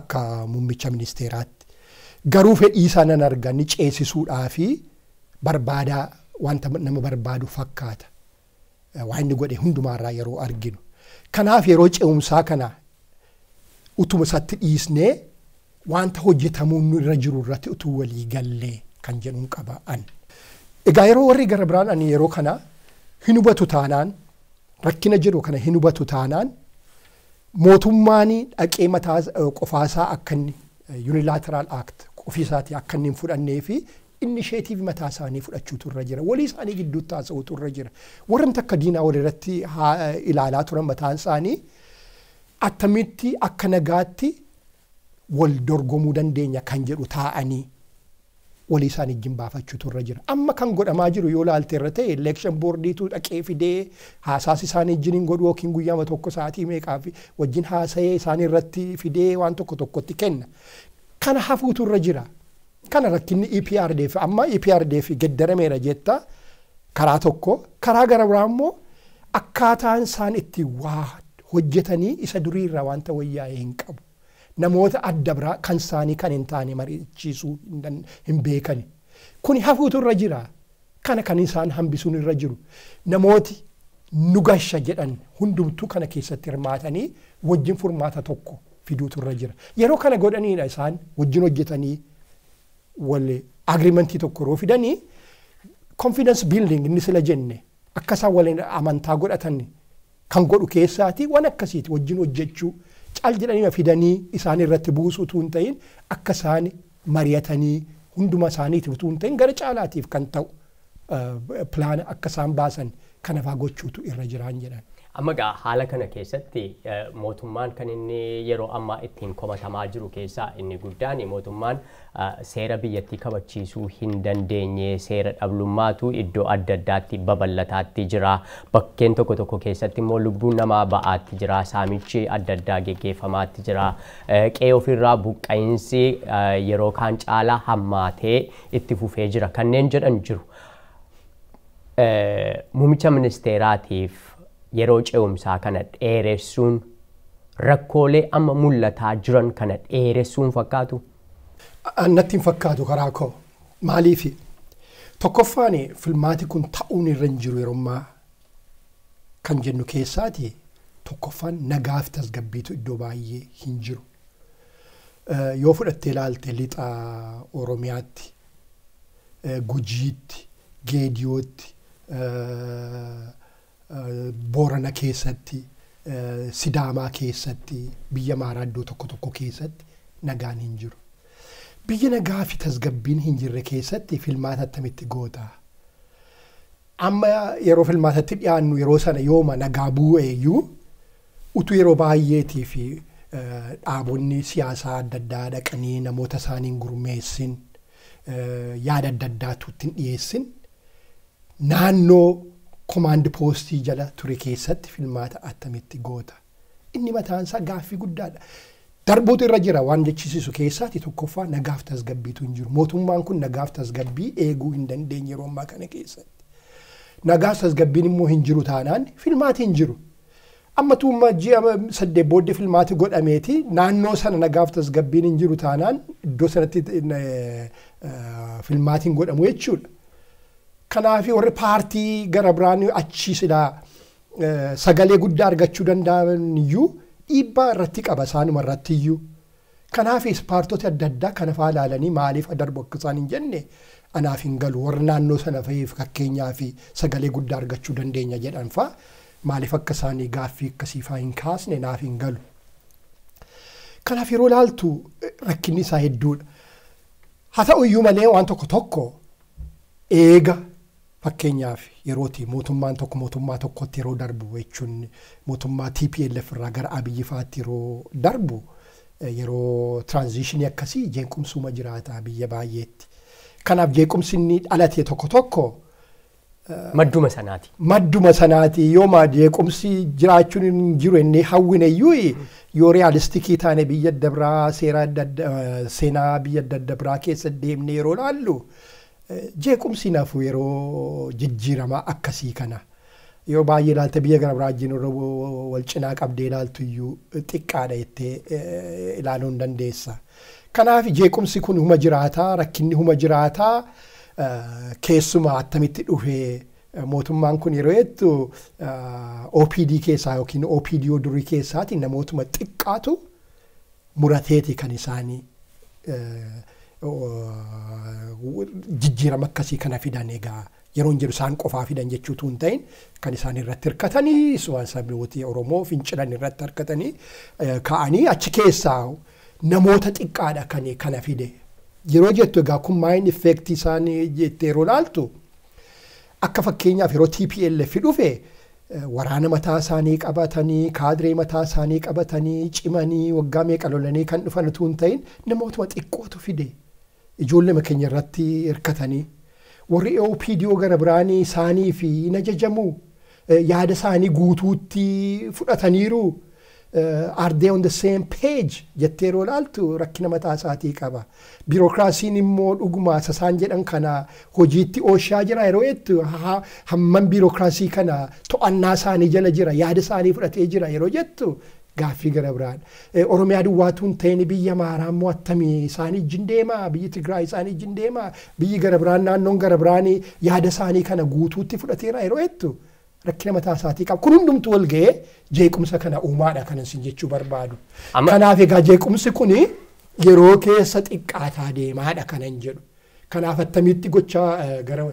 akka muummicha ministeeraatti. Garuu fedhii isaa nan arganni ceesisuudhaa fi barbaadaa wanta nama barbaadu fakkaata. Waan inni godhe hundumaarraa yeroo arginu. Kanaaf yeroo ce'umsaa kana utuma isatti dhiisnee wanta hojjetamuun irra jiru irratti utuu walii gallee kan jedhuun qaba'an. Egaa yeroo warri gara biraan ani yeroo kana hin hubatu taanaan rakkina jiru kana hin hubatu taanaan mootummaan dhaqee mataa qofaasaa akka inni unilateral act ofiisaatii akka inni hin fudhannee fi initiative mataa isaanii fudhachuutu irra jira. Walii isaanii gidduutti haasa'uutu irra jira. Warreen akka diinaa walirratti ilaalaa turan mataan isaanii attamitti akka nagaatti wal dorgomuu dandeenya kan jedhu taa'anii walii isaanii wajjin baafachuutu irra jira. Amma kan godhamaa jiru yoo ilaalte irra ta'e election boordiitu dhaqee fidee haasaas isaanii wajjin godhu yookiin guyyaa tokko sa'aatii meeqaa fi wajjin haasa'ee isaanii irratti fidee waan tokko tokkotti kenna. Kana hafuutu irra jira. Kana rakkinni EPRDF amma EPRDF geddarameera jetta karaa tokko karaa gara biraa immoo akkaataan isaan itti waa hojjetanii isa durii irraa wanta wayyaa'ee hin qabu. Namoota adda biraa kan isaanii kan hin taane mari'achiisuu hin beekani. Kuni hafuutu irra jira. Kana kan isaan hambisuun irra jiru. Namooti nu gasha jedhan hundumtuu kana keessatti hirmaatanii wajjin furmaata tokko fiduutu irra jira. Yeroo kana godhaniidha isaan wajjin hojjetanii wal agreementii tokko yeroo fidanii confidence building inni sila jenne akka isaan waliin amantaa godhatan kan godhu keessaati waan akkasiiti wajjin hojjechuu caal jedhanii fidanii isaan irratti buusuu utuu hin ta'in akka isaan mari'atanii hunduma isaaniitiif utuu hin ta'in gara caalaatiif kan ta'u pilaana akka isaan baasan kana faa gochuutu irra jiraan jedhan. Amma gaa haala kana keessatti mootummaan kan inni yeroo ammaa ittiin komatamaa jiru keessaa inni guddaan mootummaan seera biyyattii kabachiisuu hin dandeenye seera dhablummaatu iddoo adda addaatti babal'ataatti jira. Bakkeen tokko tokko keessatti immoo lubbuun namaa ba'aatti jira. Saamichi adda addaa geggeeffamaatti jira. Qe'ee ofirraa buqqa'insi yeroo kaan caalaa hammaatee itti fufee jira. Kanneen jedhan jiru. Muummicha ministeeraatiif yeroo ce'umsaa kana dheeressuun rakkoolee amma mul'ataa jiran kana dheeressuun fakkaatu? Natti hin fakkaatu karaa koo. Maaliif? Tokkoffaan filmaati kun ta'uun irra hin jiru yeroo ammaa kan jennu keessaati tokkoffaan nagaaf tasgabbiitu iddoo baay'ee hin jiru. Yoo fudhattee ilaalte lixa Oromiyaatti, Gujiitti, Geediyootti, Boorana keessatti, Sidaamaa keessatti, biyya maaraa iddoo tokko tokko keessatti nagaan hin jiru. Biyya nagaa fi tasgabbiin hin jirre keessatti filmaata attamitti goota. Amma yeroo filmaatatti dhiyaannu yeroo sana yooma nagaa bu'eeyyuu utuu yeroo baay'eetii fi dhaabonni siyaasaa adda addaa dhaqanii namoota isaaniin gurmeessin yaada adda addaatu ittiin dhiyeessin naannoo command poostii jala ture keessatti filmaata attamitti goota. Inni mataan isaa gaaffii guddaadha. Darbuutu irra jira waan jechisiisu keessaati tokkoffaa nagaaf tasgabbiitu hin jiru. Mootummaan kun nagaaf tasgabbii eeguu hin dandeenye yeroo ammaa kana keessatti. Nagaaf tasgabbiin immoo hin jiru taanaan filmaati hin jiru. Amma tuummaa ji'a 8 booddee filmaati godhameeti naannoo sana nagaaf tasgabbiin hin jiru taanaan iddoo sanatti filmaatiin godhamu jechuudha. Kanaaf warri paartii gara biraan achi silaa sagalee guddaa argachuu danda'an iyyuu dhiibbaa irratti qaba isaanuma irratti iyyuu. Kanaaf paartota adda addaa kana fa'aa ilaalanii maaliif darbu akka isaan hin jenne anaaf hin galu warra naannoo sana fa'iif fakkeenyaa fi sagalee guddaa argachuu dandeenya jedhan fa'aa maaliif akka isaanii gaaffii akkasii fa'aa hin kaasne naaf hin galu. Kanaaf yeroo ilaaltu rakkinni isaa hedduudha. Haa ta'u iyyuu malee waan tokko tokko eega fakkeenyaaf yerooti mootummaan tokko mootummaa tokkotti yeroo darbu jechuun mootummaa TPLF irraa gara Abiyyi fa'aatti yeroo darbu yeroo transitionii akkasii jeequmsuma jiraata biyya baay'eetti. Kanaaf jeequmsi inni dhalate tokko tokko madduma sanaati. Madduma sanaati yoo jeequmsi jiraachuun hin jiru inni hawwine iyyuu yoo realistikii taane biyya adda biraa seenaa biyya adda biraa keessa deemne yeroo laallu jeequmsi nafu yeroo jijjiirama akkasii kana. Yoo baay'ee ilaalte biyya gara biraa wajjin wal cinaa qabdee ilaaltu iyyuu xiqqaadha jettee ilaaluu hin dandeessa. Kanaaf jeequmsi kun huma jiraataa rakkinni huma jiraataa keessumaa attamitti dhufee mootummaan kun yeroo jettu OPD keessaa yookiin OPDO durii keessaati namootuma xiqqaatu murateeti kan isaanii jijjiirama akkasii kana fidan egaa yeroo jedhu isaan qofaa fidan jechuutu hin ta'in kan isaan irratti hirkatanii waan saboota Oromoo fincilan irratti hirkatanii ka'anii achi keessaa namoota xiqqaadha kan kana fide. Yeroo jettu egaa kun maayin effektii isaanii jettee yeroo laaltu akka fakkeenyaaf yeroo TPLF dhufe waraana mataa isaanii qabatanii kaadiree mataa isaanii qabatanii cimanii waggaa meeqa lolanii kan dhufan utuu hin ta'in namootuma xiqqootu fide ijoollee keenya irratti hirkatanii. Warri OPDO gara biraanii isaanii fi hin ajajamu yaada isaanii guutuutti fudhataniiru are they on the same page jettee yeroo ilaaltu rakkina mataa isaatii qaba. Biirokraasiin immoo dhuguma isaan jedhan kana hojiitti ooshaa jira yeroo jettu hamman biirokraasii kana to'annaa isaanii jala jira yaada isaanii fudhatee jira yeroo jettu gaaffii gara biraadha. Oromiyaa duwwaatuun ta'in biyya Amaaraa immoo attamii isaanii wajjin deema biyyi Tigraay isaanii wajjin deema biyyi gara biraan naannoon gara biraanii yaada isaanii kana guutuutti fudhateera yeroo jettu rakkina mataa isaatii qaba. Kun hundumtu wal ga'ee jeequmsa kana uumaadha kanan sin jechuu barbaadu. Kanaaf egaa jeequmsi kun yeroo keessa xiqqaataa deemaadha kanan jedhu. Kanaaf attamitti gochaa gara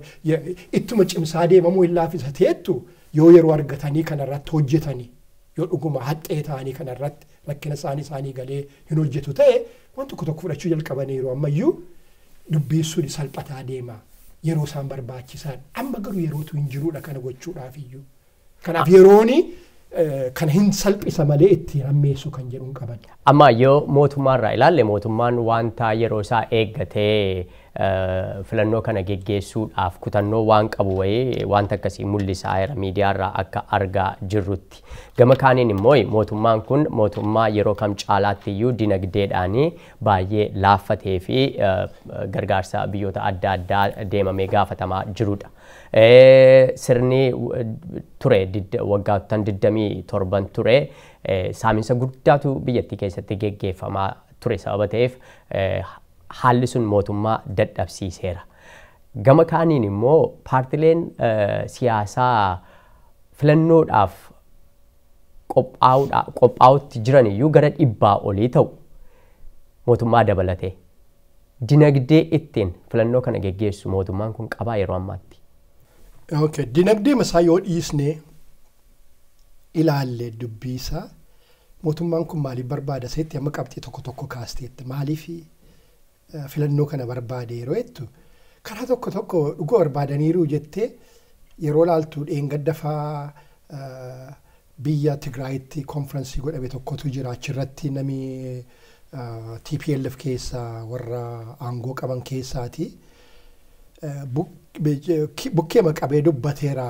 ittuma cimsaa deemamuu hin laafisateettu yoo yeroo argatanii kanarratti hojjetanii yoo dhuguma haxxee ta'anii kanarratti rakkina isaanii galee hin hojjetu ta'e waan tokko fudhachuu jalqabaniiru ammayyuu dubbiisuun salphataa deema. Yeroo isaan barbaachisan amma garuu yerootu hin jiruudha kana gochuudhaaf iyyuu. Kanaaf yerooni kan hin salphisa malee itti hammeessu kan jedhuun qaban. Amma yoo mootummaarraa ilaalle mootummaan wanta yeroo isaa eeggatee filannoo kana geggeessuudhaaf kutannoo waan qabu wayii wanta akkasii mul'isaa jira miidiyaarraa akka argaa jirrutti. Gama kaaniin immoo mootummaan kun mootummaa yeroo kam caalaatti iyyuu dinagdeedhaanii baay'ee laaffatee fi gargaarsa biyyoota adda addaa deemamee gaafatamaa jirudha. Sirni ture waggaattan 27 ture saaminsa guddaatu biyyattii keessatti geggeeffamaa ture sababa ta'eef haalli sun mootummaa dadhabsiiseera. Gama kaaniin immoo paartileen siyaasaa filannoodhaaf qophaa'utti jiran iyyuu gara 100 olii ta'u mootummaa dabalatee dinagdee ittiin filannoo kana geggeessu mootummaan kun qabaa yeroo ammaatti. Okay, dinagdee masaa yoo dhiisne ilaalle dubbisaa mootummaan kun maaliif barbaada seetti amma qabxii tokko kaasteetti maaliif filannoo kana barbaade yeroo jettu karaa tokko dhugoo barbaadaniiru jettee yeroo laaltu dheengadda faa biyya Tigraayitti konfiraansii godhame tokkotu jira achirratti nami TPLF keessaa warra aangoo qaban keessaati bukkee maqabee dubbateera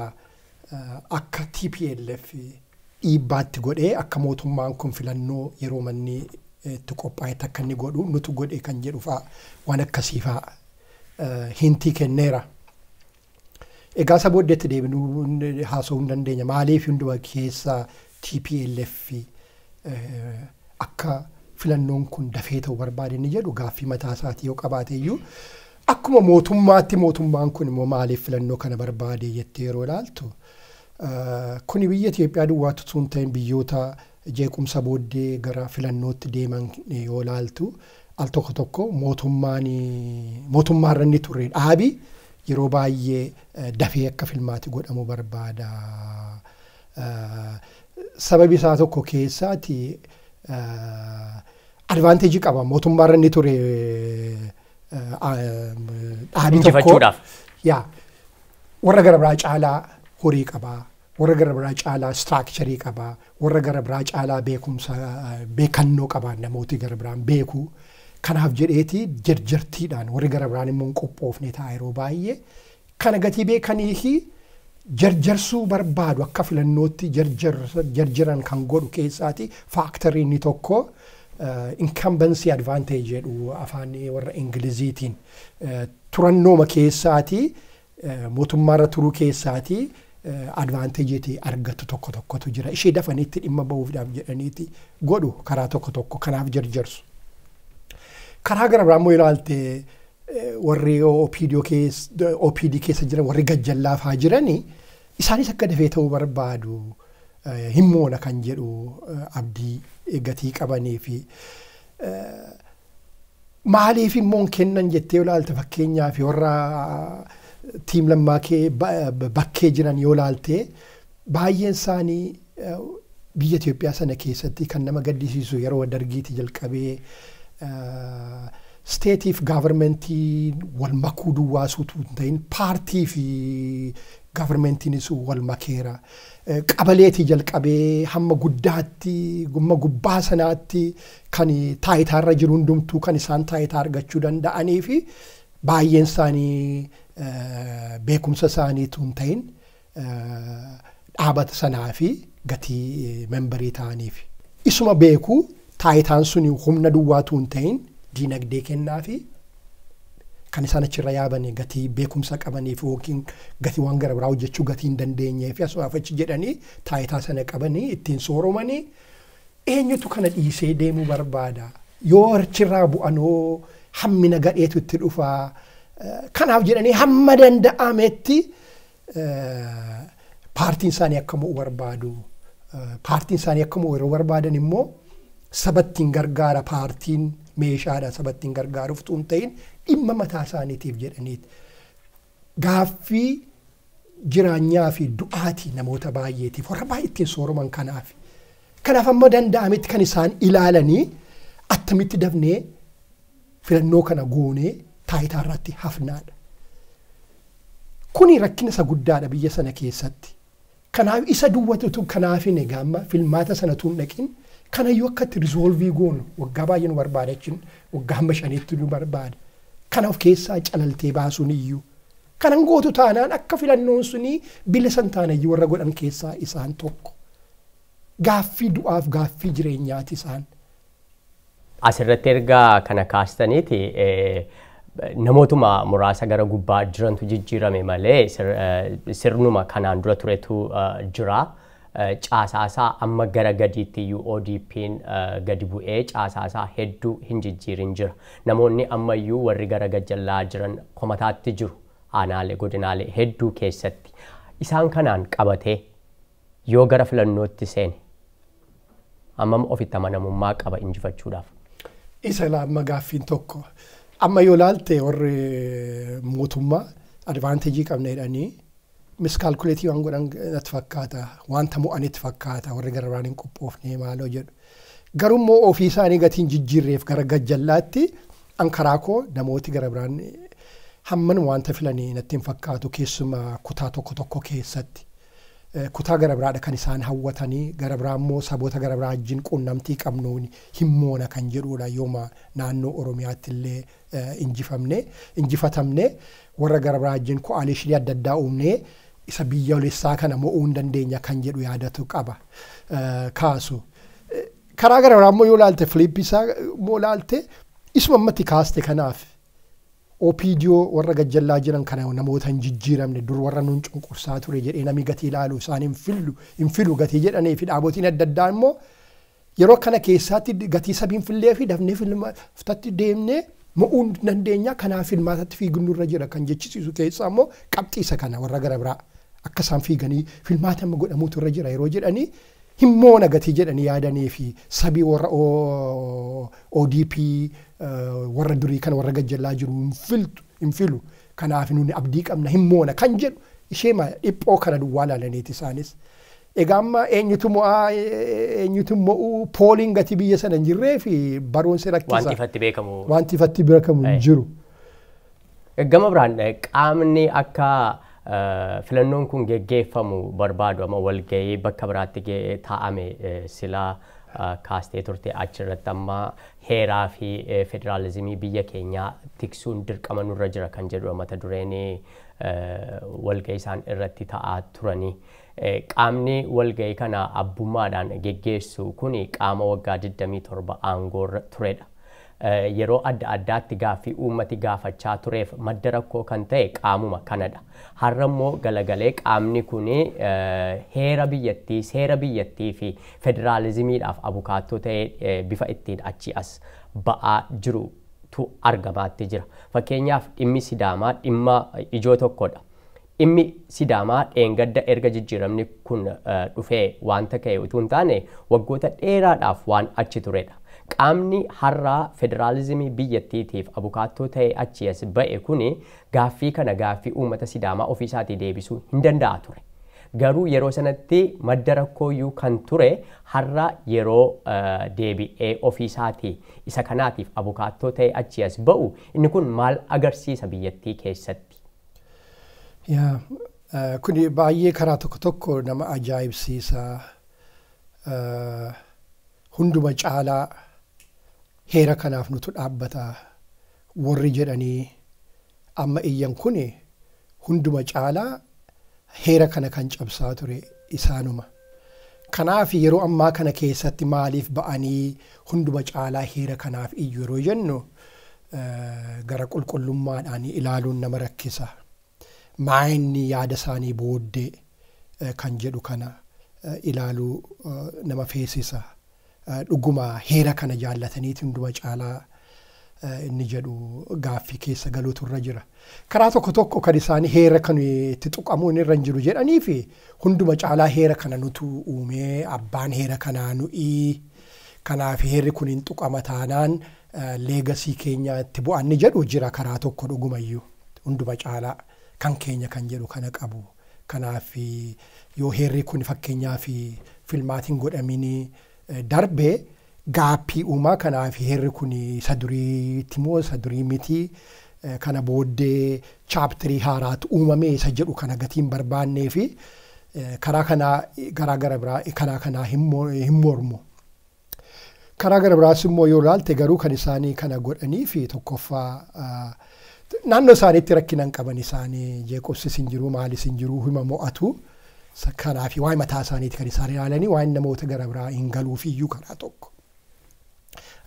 akka TPLF dhiibbaatti godhee akka mootummaan kun filannoo yeroo manni itti qophaa'etti akka inni godhu nutu godhe kan jedhu fa'a waan akkasii fa'a hintii kenneera. Egaa isa booddeetti deebinuu haasa'uu hin dandeenya maaliif hunduma keessaa TPLF akka filannoon kun dafee ta'uu barbaade inni jedhu gaaffii mataa isaatii yoo qabaate iyyuu akkuma mootummaatti mootummaan kun immoo maaliif filannoo kana barbaade jettee yeroo ilaaltu Kuni biyya Itoophiyaa duwwaatu tun ta'in biyyoota jeequmsa booddee gara filannootti deeman yoo ilaaltu al tokko tokko mootummaarra inni ture dhaabi yeroo baay'ee dafee akka filmaatti godhamu barbaada. Sababi isaa tokko keessaati advaanteejii qaba mootummaarra inni ture dhaabi tokko yaa warra gara biraa caalaa horii qabaa. Warra gara biraa caalaa istiraakcharii qabaa. Warra gara biraa caalaa beekannoo qabaa namooti gara biraan beeku. Kanaaf jedheeti jarjartiidhaan warri gara biraan immoo qophoofne ta'a yeroo baay'ee. Kana gatii beekanii fi jarjarsuu barbaadu akka filannootti jarjaran kan godhu keessaati faaktarii inni tokko incumbency advantage jedhu afaan warra Ingiliziitiin turannooma keessaati mootummaarra turuu keessaati. Advantageeti argatu tokko tokkotu jira. Ishee dafanitti dhimma ba'uudhaaf jedhaniiti godhu karaa tokko tokko kanaaf jarjarsu. Karaa gara biraa immoo ilaalte warri OPD keessa jiran warri gajjallaafaa jiranii isaanis akka dafee ta'uu barbaadu himmoona kan jedhu abdii gatii qabanii fi maaliif immoo kennan jettee ilaalte fakkeenyaaf warra tiim lammaa kee bakkee jiran yoo ilaalte baay'een isaanii biyya Itoophiyaa sana keessatti kan nama gaddisiisu yeroo dargiitti jalqabee steetiif gaavarmentii wal makuu duwwaasuutu hin ta'in paartii fi gaavarmentiinis wal makeera. Qabaleetii jalqabee hamma guddaatti hamma gubbaa sanaatti kan taayitaarra jiru hundumtuu kan isaan taayitaa argachuu danda'anii fi baay'een isaanii beekumsa isaaniitu hin ta'in dhaabata sanaa fi gatii membarii ta'aniif. Isuma beeku taayitaan suni humna duwwaatu hin ta'in diinagdee kennaa fi kan isaan achirra yaabanii gatii beekumsa qabaniif yookiin gatii waan gara biraa hojjechuu gatii hin dandeenyee fi asumaaf achi jedhanii taayitaa sana qabanii ittiin sooromanii eenyutu kana dhiisee deemuu barbaada. Yoo achirraa bu'anoo hammina gadheetu itti dhufaa. Kanaaf jedhanii hamma danda'ametti paartiin isaanii akka mo'u barbaadu. Paartiin isaanii akka mo'u yeroo barbaadan immoo sabattiin gargaara paartiin meeshaadha sabattiin gargaaruuf tuun ta'in dhimma mataa isaaniitiif jedhaniiti. Gaaffii jireenyaa fi du'aatii namoota baay'eetiif warra baay'ee ittiin sooroman kanaaf. Kanaaf amma danda'ametti kan isaan ilaalanii attamitti dafnee filannoo kana goonee taayitaa irratti hafnaadha. Kuni rakkina isa guddaadha biyya sana keessatti. Kanaaf isa duwwatutu kanaafin egaa amma filmaata sana tuun dhaqin kanayyuu akkatti rizoolvii goonu waggaa baay'ee nu barbaada jechuun waggaa hamma shaniitti nu barbaada. Kana of keessaa calaltee baasuun iyyuu. Kanan gootu taanaan akka filannoon sunii bilisa taanayyuu warra godhan keessaa isaan tokko. Gaaffii du'aaf gaaffii jireenyaati isaan. Asirratti ergaa kana kaastaniiti namootuma muraasa gara gubbaa jirantu jijjiirame malee sirnuma kanaan dura turetu jira. Caasaasaa amma gara gadiitti iyyuu ODP'n gadi bu'ee caasaasaa hedduu hin jijjiirin jira. Namoonni ammayyuu warri gara gajjallaa jiran komataatti jiru aanaalee godinaalee hedduu keessatti. Isaan kanaan qabatee yoo gara filannootti seene ammam ofitti amanamummaa qaba injifachuudhaaf. Isa lamma gaaffiin tokko. Amma yoo ilaalte warri mootummaa advaanteejii qabna jedhanii miskaalkuleetii waan godhan natti fakkaata wanta mo'anitti fakkaata warri gara biraan hin qophoofne maaloo jedhu. Garuu immoo ofii isaanii gatiin jijjiirreef gara gajjallaatti ankaraa koo namooti gara biraan hamman wanta filanii natti hin fakkaatu keessumaa kutaa tokko tokko keessatti. Kutaa gara biraadha kan isaan hawwatanii gara biraa immoo saboota gara biraa wajjin quunnamtii qabnuun himmoona kan jedhudha yooma naannoo Oromiyaatti illee injifatamne warra gara biraa wajjin ko'aalishinii adda addaa uumnee isa biyyoolessaa kana mo'uu hin dandeenya kan jedhu yaadatu qaba kaasu. Karaa gara biraa immoo yoo ilaalte Filiippisaa immoo ilaalte isuma ammatti kaaste kanaaf OPDO warra gajjallaa jiran kana namoota hin jijjiiramne dur warra nuun cunqursaa ture jedhee namni gatii ilaalu isaan hin filu gatii jedhanii fi dhaabotiin adda addaa immoo yeroo kana keessaatti gatii sabiin fillee fi dafnee filmaatatti deemnee mo'uu hin dandeenya kanaaf filmaatatti fiignu irra jira kan jechisiisu keessaa immoo qabxiisa kana warra gara biraa akka isaan fiiganii filmaata amma godhamuutu irra jira yeroo jedhanii himmoo nagatii jedhanii yaadanii fi sabii warra ODP warra durii kana warra gajjallaa jiru hin filu kanaaf nuti abdii qabna himmoona kan jedhu ishee dhiphoo kana duwwaa laalaniiti isaanis. Egaa amma eenyutu mo'uu pooliin gatii biyya sana hin jirree fi baroonsi rakkisa. Wanti ifatti beekamu hin jiru. Gama biraan qaamni akka filannoon kun geggeeffamu barbaadu amma walgahii bakka biraatti taa'ame silaa kaastee turte achirratti amma heeraa fi federaalizimii biyya keenyaa tiksuun dirqama nurra jira kan jedhu mata dureen walgahii isaan irratti taa'aa turanii. Qaamni walgahii kana abbummaadhaan geggeessu kun qaama waggaa 27 aangoorra turedha. Yeroo adda addaatti gaaffii uummati gaafachaa tureef madda rakkoo kan ta'e qaamuma kanadha. Har'a immoo galagalee qaamni kun heera biyyattii, seera biyyattii fi federaalizimiidhaaf abukaattoo ta'ee bifa ittiin achii as ba'aa jirutu argamaatti jira. Fakkeenyaaf dhimmi Sidaamaa dhimma ijoo tokkodha. Dhimmi Sidaamaa dheengadda erga jijjiiramni kun dhufee wanta ka'e utuu hin taane waggoota dheeraadhaaf waan achi turedha. Qaamni har'aa federaalizimii biyyattiitiif abukaattoo ta'ee achi as ba'e kun gaaffii kana gaaffii uummata Sidaamaa ofiisaatii deebisuu hin danda'a ture. Garuu yeroo sanatti madda rakkooyyuu kan ture har'a yeroo deebi'ee ofiisaatii isa kanaatiif abukaattoo ta'ee achi as ba'u inni kun maal agarsiisa biyyattii keessatti? Kun baay'ee karaa tokko nama ajaa'ibsiisa. Hunduma caalaa heera kanaaf nutu dhaabbata warri jedhanii amma iyyan kun hunduma caalaa heera kana kan cabsaa ture isaanuma. Kanaaf yeroo ammaa kana keessatti maaliif ba'anii hunduma caalaa heera kanaaf iyyu yeroo jennu gara qulqullummaadhaan ilaaluun nama rakkisa. Maayinni yaada isaanii booddee kan jedhu kana ilaaluu nama feesisa. Dhuguma heera kana jaallataniiti hunduma caalaa inni jedhu gaaffii keessa galuutu irra jira. Karaa tokko kan isaanii heera kan itti tuqamuun irra hin jiru jedhanii fi hunduma caalaa heera kana nutu uumee abbaan heera kanaa nu'i kanaaf heerri kun hin tuqama taanaan leegasii keenya itti bu'anni jedhu jira karaa tokko dhugumayyuu hunduma caalaa kan keenya kan jedhu kana qabu. Kanaaf yoo heerri kun fakkeenyaaf filmaatiin godhaminii darbee gaaffii uumaa kanaaf heerri kun isa duriitti moo isa durii miti kana booddee chaaptarii haaraatu uumamee isa jedhu kana gatiin barbaannee fi karaa kanaa garaa biraa karaa kanaa hin mormu. Karaa gara biraas immoo yoo ilaalte garuu kan isaanii kana godhanii fi tokkoffaa naannoo isaaniitti rakkinaan qaban isaanii jeequmsis hin jiru maalis hin jiru hima mo'atu. Kanaaf waa'ee mataa isaaniitti kan isaan ilaalanii waa'ee namoota gara biraa hin galuuf iyyuu karaa tokko.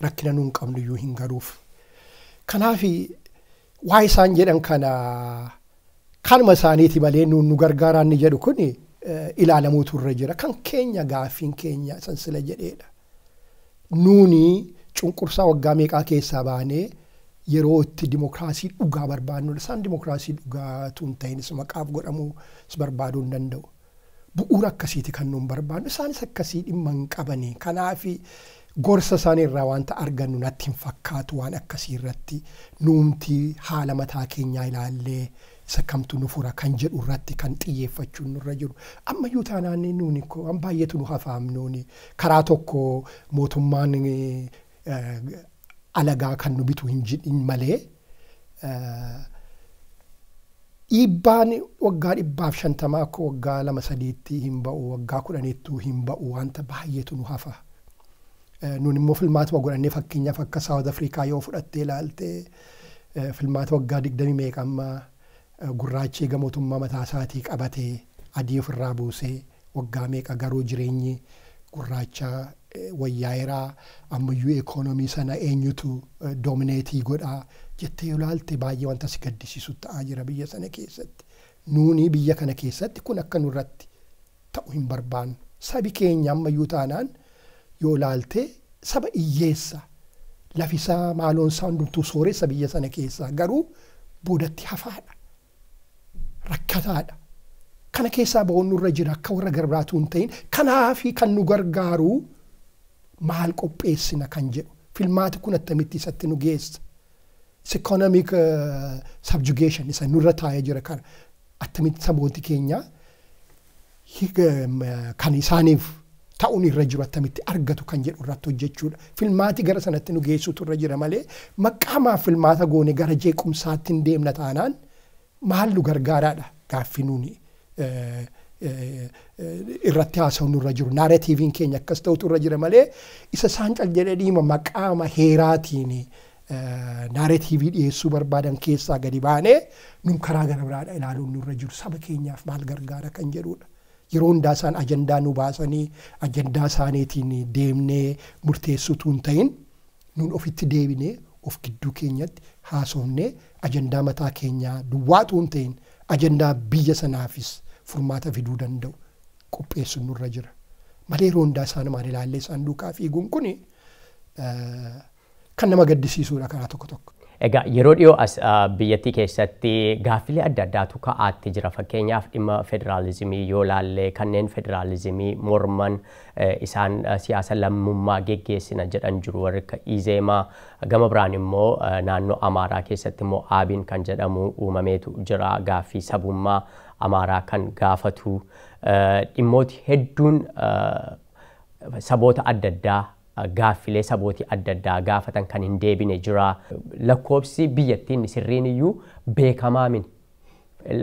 Rakkina nuun qabnu iyyuu hin galuuf. Kanaaf waa'ee isaan jedhan kana kanuma isaaniiti malee nu gargaaraan ni jedhu kun ilaalamuutu irra jira. Kan keenya gaaffiin keenya sansila jedheedha. Nuuni cunqursaa waggaa meeqaa keessaa baanee yeroo itti dimokiraasii dhugaa barbaadnu isaan dimokiraasii dhugaa tun ta'in maqaaf godhamuu barbaaduu hin danda'u. Bu'uura akkasiiti kan nuun barbaadnu isaanis akkasii dhimma hin qabani. Kanaaf gorsa isaanii irraa wanta argannu natti hin fakkaatu waan akkasii irratti nuumti haala mataa keenyaa ilaallee isa kamtu nu fura kan jedhu irratti kan xiyyeeffachuun nurra jiru. Ammayyuu taanaan nuuni waan baay'eetu nu hafaamnuuni karaa tokko mootummaan alagaa kan nu bitu hin malee dhiibbaan waggaa 150 akka waggaa 2-3 hin ba'u waggaa 10 hin ba'u wanta baay'eetu nu hafa. Nuun immoo filmaatuma godhannee fakkeenyaaf akka Saawud Afrikaa yoo fudhattee ilaalte filmaata waggaa 20 meeqa amma gurraachi eega mootummaa mataa isaatii qabatee adii ofirraa buusee waggaa meeqa garuu jireenyi gurraacha wayyaa'eeraa ammayyuu ikoonomii sana eenyutu doomineetii godhaa jettee yoo ilaalte baay'ee wanta si gaddisiisu ta'aa jira biyya sana keessatti. Nuuni biyya kana keessatti kun akka nurratti ta'u hin barbaannu. Sabi keenya ammayyuu taanaan yoo ilaalte saba hiyyeessa lafisaa maaloonsaa hundumtuu sooressa biyya sana keessaa garuu boodatti hafaadha. Rakkataadha. kana keessaa ba'uun nurra jira akka warra garbaatu hin ta'in kanaaf kan nu gargaaru maal qopheessina kan jedhu filmaati kun attamitti isatti nu geessa economic subjugation isa nurra taa'ee jira kana attamitti sabooti keenya kan isaaniif ta'uun irra jiru attamitti argatu kan jedhu irratti hojjechuudha. Filmaati gara sanatti nu geessutu irra jira malee maqaamaaf filmaata goone gara jeequmsaatti hin deemna taanaan maal nu gargaaraadha gaaffii nuuni irratti haasa'uun irra jiru. Naaratiiviin keenya akkas ta'utu irra jira malee isa isaan cal jedhee dhiima maqaama heeraatiin naaratiivii dhiyeessuu barbaadan keessaa gadi baanee nun karaa gara biraadha ilaaluun nurra jiru saba keenyaaf maal gargaara kan jedhudha. Yeroo hundaa isaan ajandaa nu baasanii ajandaa isaaniitiin deemnee murteessutu hin ta'in nun ofitti deebinee of gidduu keenyatti haasofnee ajandaa mataa keenyaa duwwaatu hin ta'in ajandaa biyya sanaafis furmaata fiduu danda'u qopheessuun nurra jira. Malee yeroo hundaa isaan maal ilaallee isaan duukaa fiiguun kuni kan nama gaddisiisuudha karaa tokko tokko. Egaa yeroo dhiyoo as biyyattii keessatti gaaffilee adda addaatu ka'aatti jira. Fakkeenyaaf dhimma federaalizimii yoo laallee kanneen federaalizimii morman isaan siyaasa lammummaa geggeessina jedhan jiru warri akka Izeemaa gama biraan immoo naannoo Amaaraa keessatti immoo Aabiin kan jedhamu uumameetu jira. Gaaffii sabummaa Amaaraa kan gaafatu dhimmooti hedduun saboota adda addaa gaaffilee sabooti adda addaa gaafatan kan hin deebine jira. Lakkoobsi biyyattiin sirriin iyyuu beekamaa min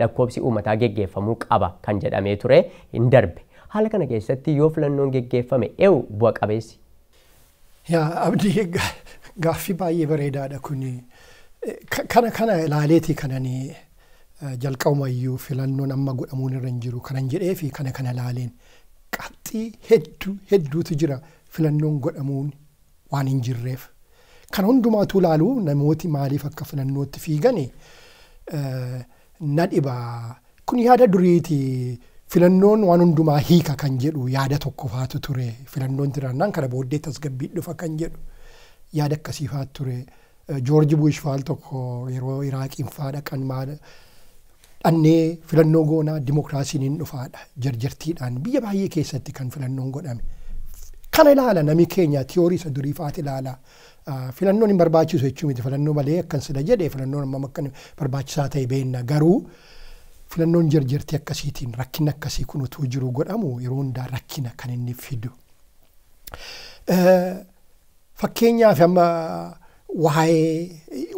lakkoobsi uummataa geggeeffamuu qaba kan jedhamee ture hin darbe. Haala kana keessatti yoo filannoon geggeeffame eewu bu'a qabeessi. Yaa abdii gaaffii baay'ee bareedaadha kuni. Kana ilaaleetii kananii jalqabumayyuu filannoon amma godhamuun irra hin jiru kanan jedhee fi kana ilaaleen qabxii hedduutu jira. Filannoon godhamuun waan hin jirreef kan hundumaatu ilaalu namooti maaliif akka filannootti fiigani na dhibaa kun yaada duriiti filannoon waan hundumaa hiika kan jedhu yaada tokko faatu ture filannoon tirannaan kana booddee tasgabbii dhufa kan jedhu yaada akkasii faatu ture Joorji Buush faal tokko yeroo Iraaqiin faa dhaqan maal dhannee filannoo goonaa dimokiraasiin hin dhufaadha jarjartiidhaan biyya baay'ee keessatti kan filannoon godhame. Kana ilaala namni keenya tiyoorii isa durii faati ilaala. Filannoon hin barbaachisu jechuun miti filannoo malee akkan sida jedhee filannoon amma akka barbaachisaa ta'e beekna garuu filannoon jarjartii akkasiitiin rakkina akkasii kun utuu jiru godhamu yeroo hundaa rakkina kan inni fidu. Fakkeenyaaf amma waa'ee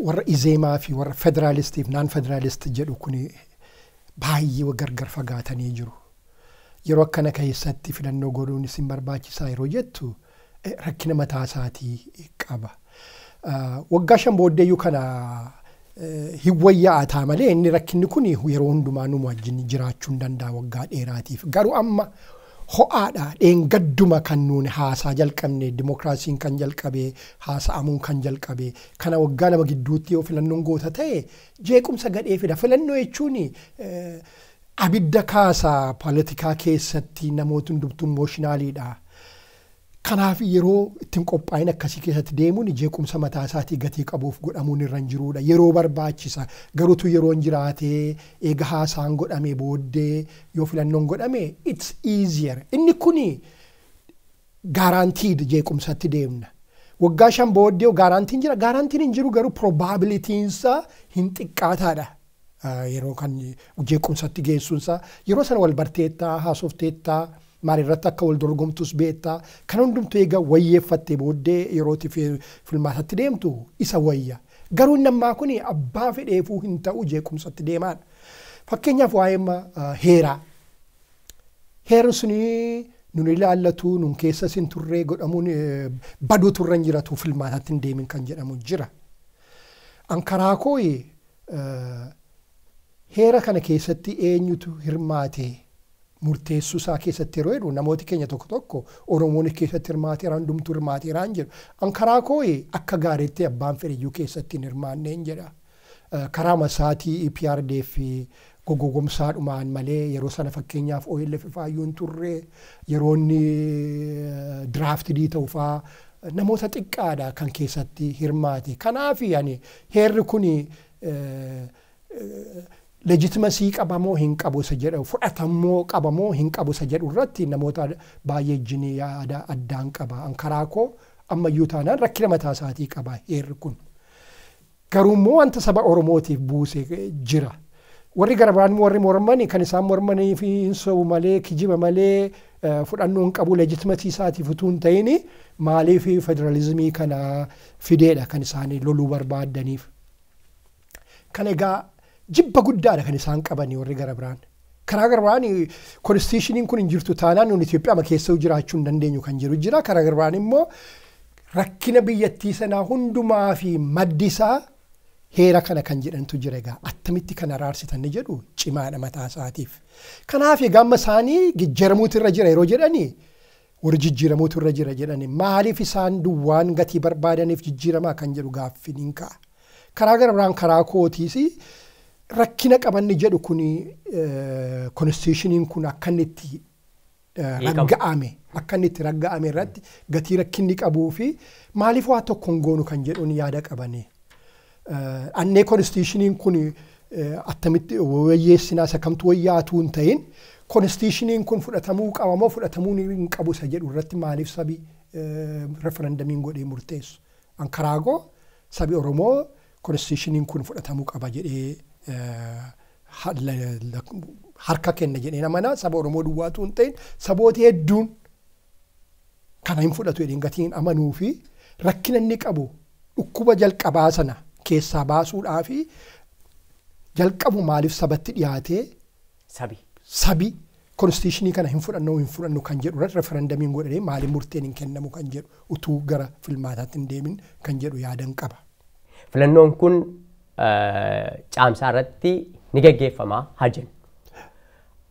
warra Izeemaa fi warra federaalistiif naan federaalist jedhu kun baay'ee gargar fagaatanii jiru. Yeroo akkana keessatti filannoo godhuun isin barbaachisaa yeroo jettu rakkina mataa isaatii qaba. Waggaa 5 booddeeyyuu kana hin wayyaa'ataa malee inni rakkinni kun yeroo hundumaa nu wajjin jiraachuu hin danda'a waggaa dheeraatiif. Garuu amma ho'aadha dheengadduma kan nuuni haasaa jalqabne dimokiraasiin kan jalqabee haasa'amuun kan jalqabee kana waggaa 2 gidduutti yoo filannoon goota ta'e jeequmsa gadhee fida. Filannoo jechuun abidda kaasaa poolitikaa keessatti namoota hundumtuu imooshinaaliidha. Kanaaf yeroo ittiin qophaa'in akkasii keessatti deemuun jeequmsa mataa isaatii gatii qabuuf godhamuun irra hin jiruudha. Yeroo barbaachisa garuutu yeroo hin jiraatee eega haasaan godhame booddee yoo filannoon godhame it's easier. Inni kuni gaaraantiid jeequmsatti deemna. Waggaa 5 booddee gaaraantiin jira gaaraantiin hin jiru garuu probabilitiinsa hin xiqqaataadha. Yeroo kan jeequmsatti geessuunsaa yeroo sana wal barteettaa haasofteettaa maalirratti akka wal dorgomtus beektaa kan hundumtuu egaa wayyeeffattee booddee yerootti filmaatatti deemtu isa wayya. Garuu nammaa kun abbaa fedheefuu hin ta'u jeequmsatti deemaadha. Fakkeenyaaf waa'ee heeraa. Heerri suni nun ilaallatu nun keessa sin turree godhamuun baduu turre hin jiratu filmaatatti hin deemin kan jedhamu jira. Ankaraa kooyi heera kana keessatti eenyutu hirmaate murteessuu isaa keessatti yeroo jedhu namooti keenya tokko Oromoon keessatti hirmaateera hundumtuu hirmaateera hin jedhu. Ankaraa kooyi akka gaariitti abbaan fedhiyyuu keessatti hin hirmaanne hin jedha. Karaa masaatii EPRDF gogogomsaadhumaan malee yeroo sana fakkeenyaaf OLF faayyuu hin turre yeroo inni diraaftidii ta'u faa namoota xiqqaadha kan keessatti hirmaate. Kanaaf heerri kun legitimacy qabamoo hin qabu isa jedhu fudhatamoo qabamoo hin qabu isa jedhu irratti namoota baay'ee jinii yaada addaan qaba karaa koo ammayyuu taanaan rakkina mataa isaatii qaba heerri kun garuu immoo wanta saba Oromootiif buuse jira warri gara biraan warri mormanii kan isaan mormanii fi insoo malee kijiba malee fudhannoo hin qabu legitimacy isaatiif utuu hin ta'in maaliif federalizimii kana fideedha kan isaanii loluu barbaadaniif kan egaa jibba guddaadha kan isaan qabanii warri gara biraan karaa gara biraan konstitushiniin kun hin jirtu taanaan nuti Itoophiyaa keessa jiraachuu hin dandeenyu kan jiru jira karaa gara biraan immoo rakkina biyyattii sanaa hundumaa fi maddisaa heera kana kan jedhantu jira egaa attamitti kan araarsitan ni jedhu cimaadha mataa isaatiif kanaaf egaa amma isaanii jijjiiramuutu irra jira yeroo jedhanii warri jijjiiramuutu irra jira jedhanii maaliif isaan duwwaan gatii barbaadaniif jijjiiramaa kan jedhu gaaffiniin ka'a karaa gara biraan karaa kootiis rakkina qabanni jedhu kun konstitushiniin kun akka inni itti ragga'ame irratti gatii rakkinni qabuu fi maaliif waa tokko hin goonu kan jedhuun yaada qabanii. Annee konstitushiniin kun attamitti wayyeessinaa isa kamtu wayyaatu hin ta'in konstitushiniin kun fudhatamuu qabamoo fudhatamuu hin qabu isa jedhu irratti maaliif sabi referendamiin godhee murteessu. Karaa sabi Oromoo konstitushiniin kun fudhatamuu qaba jedhee harka kenna jedhee namana saba Oromoo duwwaatu hin ta'in sabooti hedduun kana hin fudhatu jedheen gatiin amanuu fi rakkina inni qabu dhukkuba jalqabaa sana keessaa baasuudhaa fi jalqabu maaliif sabatti dhiyaatee sabi konstituushinii kana hin fudhannu kan jedhu irratti referendamiin godhanii maaliif murteen hin kennamu kan jedhu utuu gara filmaataatti hin deemin kan jedhu yaadan qaba. Filannoon kun caamsaa irratti ni gaggeeffamaa hajjan.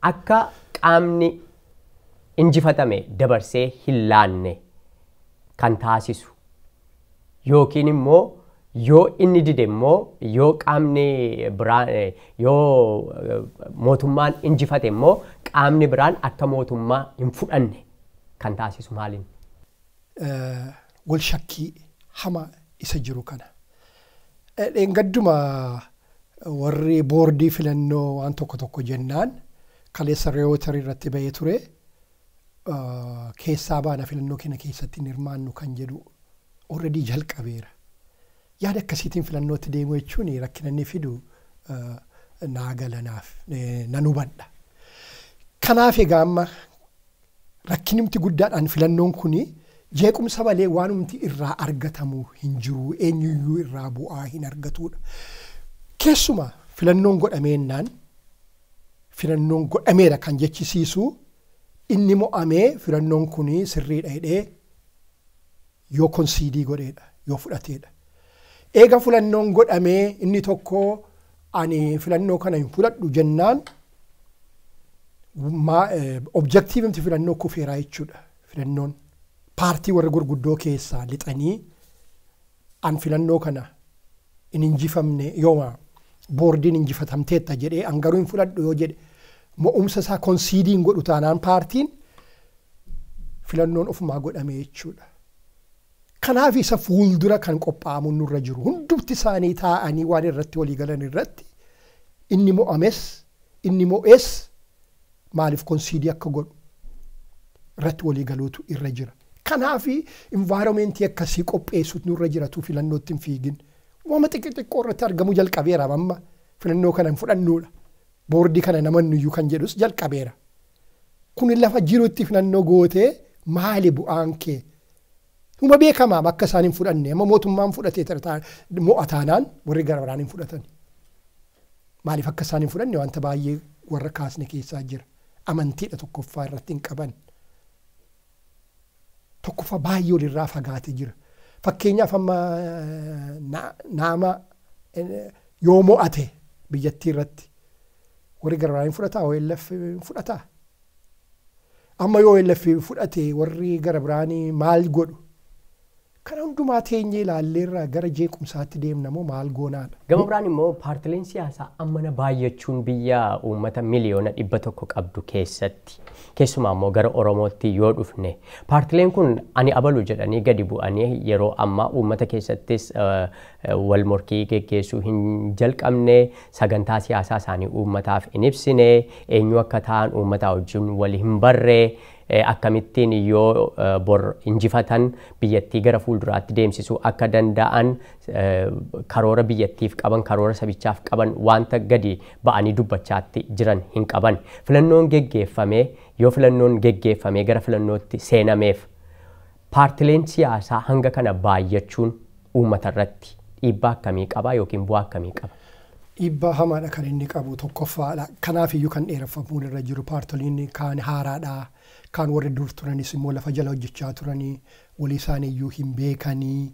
Akka qaamni injifatame dabarsee hin laanne kan taasisu yookiin immoo yoo inni dide immoo yoo qaamni biraan yoo mootummaan injifate immoo qaamni biraan akka mootummaa hin fudhanne kan taasisu maaliin? Wal shakkii hama isa jiru kana. Dheengadduma warri boordii filannoo waan tokko jennaan kaleessa reewotarii irratti bahee ture keessaa baana filannoo keenya keessatti hirmaannu kan jedhu already jalqabeera. Yaada akkasiitiin filannootti deemuu jechuun rakkina inni fidu naagalanaaf nan hubadha. Kanaaf egaa amma rakkinimti guddaadhaan filannoon kun jeequmsa malee waanumti irraa argatamu hin jiru eenyuyyuu irraa bu'aa hin argatudha. Keessumaa filannoon godhameera kan jechisiisu inni mo'amee filannoon kun sirriidha jedhee yoo konsiidii godheedha yoo fudhateedha. Eega filannoon godhamee inni tokko ani filannoo kana hin fudhadhu jennaan objektiivimti filannoo kufeeraa jechuudha. Filannoon paartii warra gurguddoo keessaa lixanii an filannoo kana hin injifamne yooma boordiin injifatamteetta jedhee an garuu hin fudhadhu yoo jedhe mo'umsa isaa konsiidiin godhu taanaan paartiin filannoon ofumaa godhame jechuudha. Kanaaf isa fuuldura kan qophaa'amu nurra jiru hundumti isaanii taa'anii waan irratti walii galan irratti inni mo'ames inni mo'es maaliif konsiidii akka godhu irratti walii galuutu irra jira. Kanaaf environmentii akkasii qopheessuutu nurra jiratu filannootti hin fiigin. Waama xixiqqoo irratti argamu jalqabeera amma filannoo kana hin fudhannuudha. Boordii kana namannuyyuu kan jedhus jalqabeera. Kun lafa jirutti filannoo gootee maali bu'aan kee? Huma beekamaa akka isaan hin fudhanne amma mootummaan fudhatee mo'ataanaan warri gara biraan hin fudhatan. Maaliif akka isaan hin fudhanne wanta baay'ee warra kaasne keessaa jira. Amantiidha tokkoffaa irratti hin qaban. Tokkoffaa baay'ee walirraa fagaatee jira. Fakkeenyaaf amma nama yoo mo'ate biyyattii irratti warri gara biraan hin fudhataa OLF hin fudhataa. Amma yoo OLF fudhate warri gara biraan maal godhu? Kana hundumaa teenyee ilaalleerraa gara jeequmsaatti deemna moo maal goonaadha? Gama biraan immoo paartileen siyaasaa ammana baay'achuun biyya uummata miliyoona 100 qabdu keessatti keessumaa immoo gara Oromootti yoo dhufne paartileen kun ani abalu jedhanii gadi bu'anii yeroo ammaa uummata keessattis wal morkii geggeessuu hin jalqabne sagantaa siyaasaa isaanii uummataaf hin ibsine eenyu akka ta'an uummataa wajjin wal hin barre akkamittiin yoo bor injifatan biyyattii gara fuulduraatti deemsisuu akka danda'an karoora biyyattiif qaban karoora sabichaaf qaban wanta gadi ba'anii dubbachaatti jiran hin qaban. Filannoon geggeeffame yoo filannoon geggeeffame gara filannootti seenameef paartileen siyaasaa hanga kana baay'achuun uummata irratti dhiibbaa akkamii qaba yookiin bu'aa akkamii qaba? Dhiibbaa hamaadha kan inni qabu tokkoffaadha. Kanaaf iyyuu kan dheereffamuun irra jiru paartoliin kaan haaraadha. Kaan warri dur turanis immoo lafa jala hojjechaa turanii walii isaanii iyyuu hin beekanii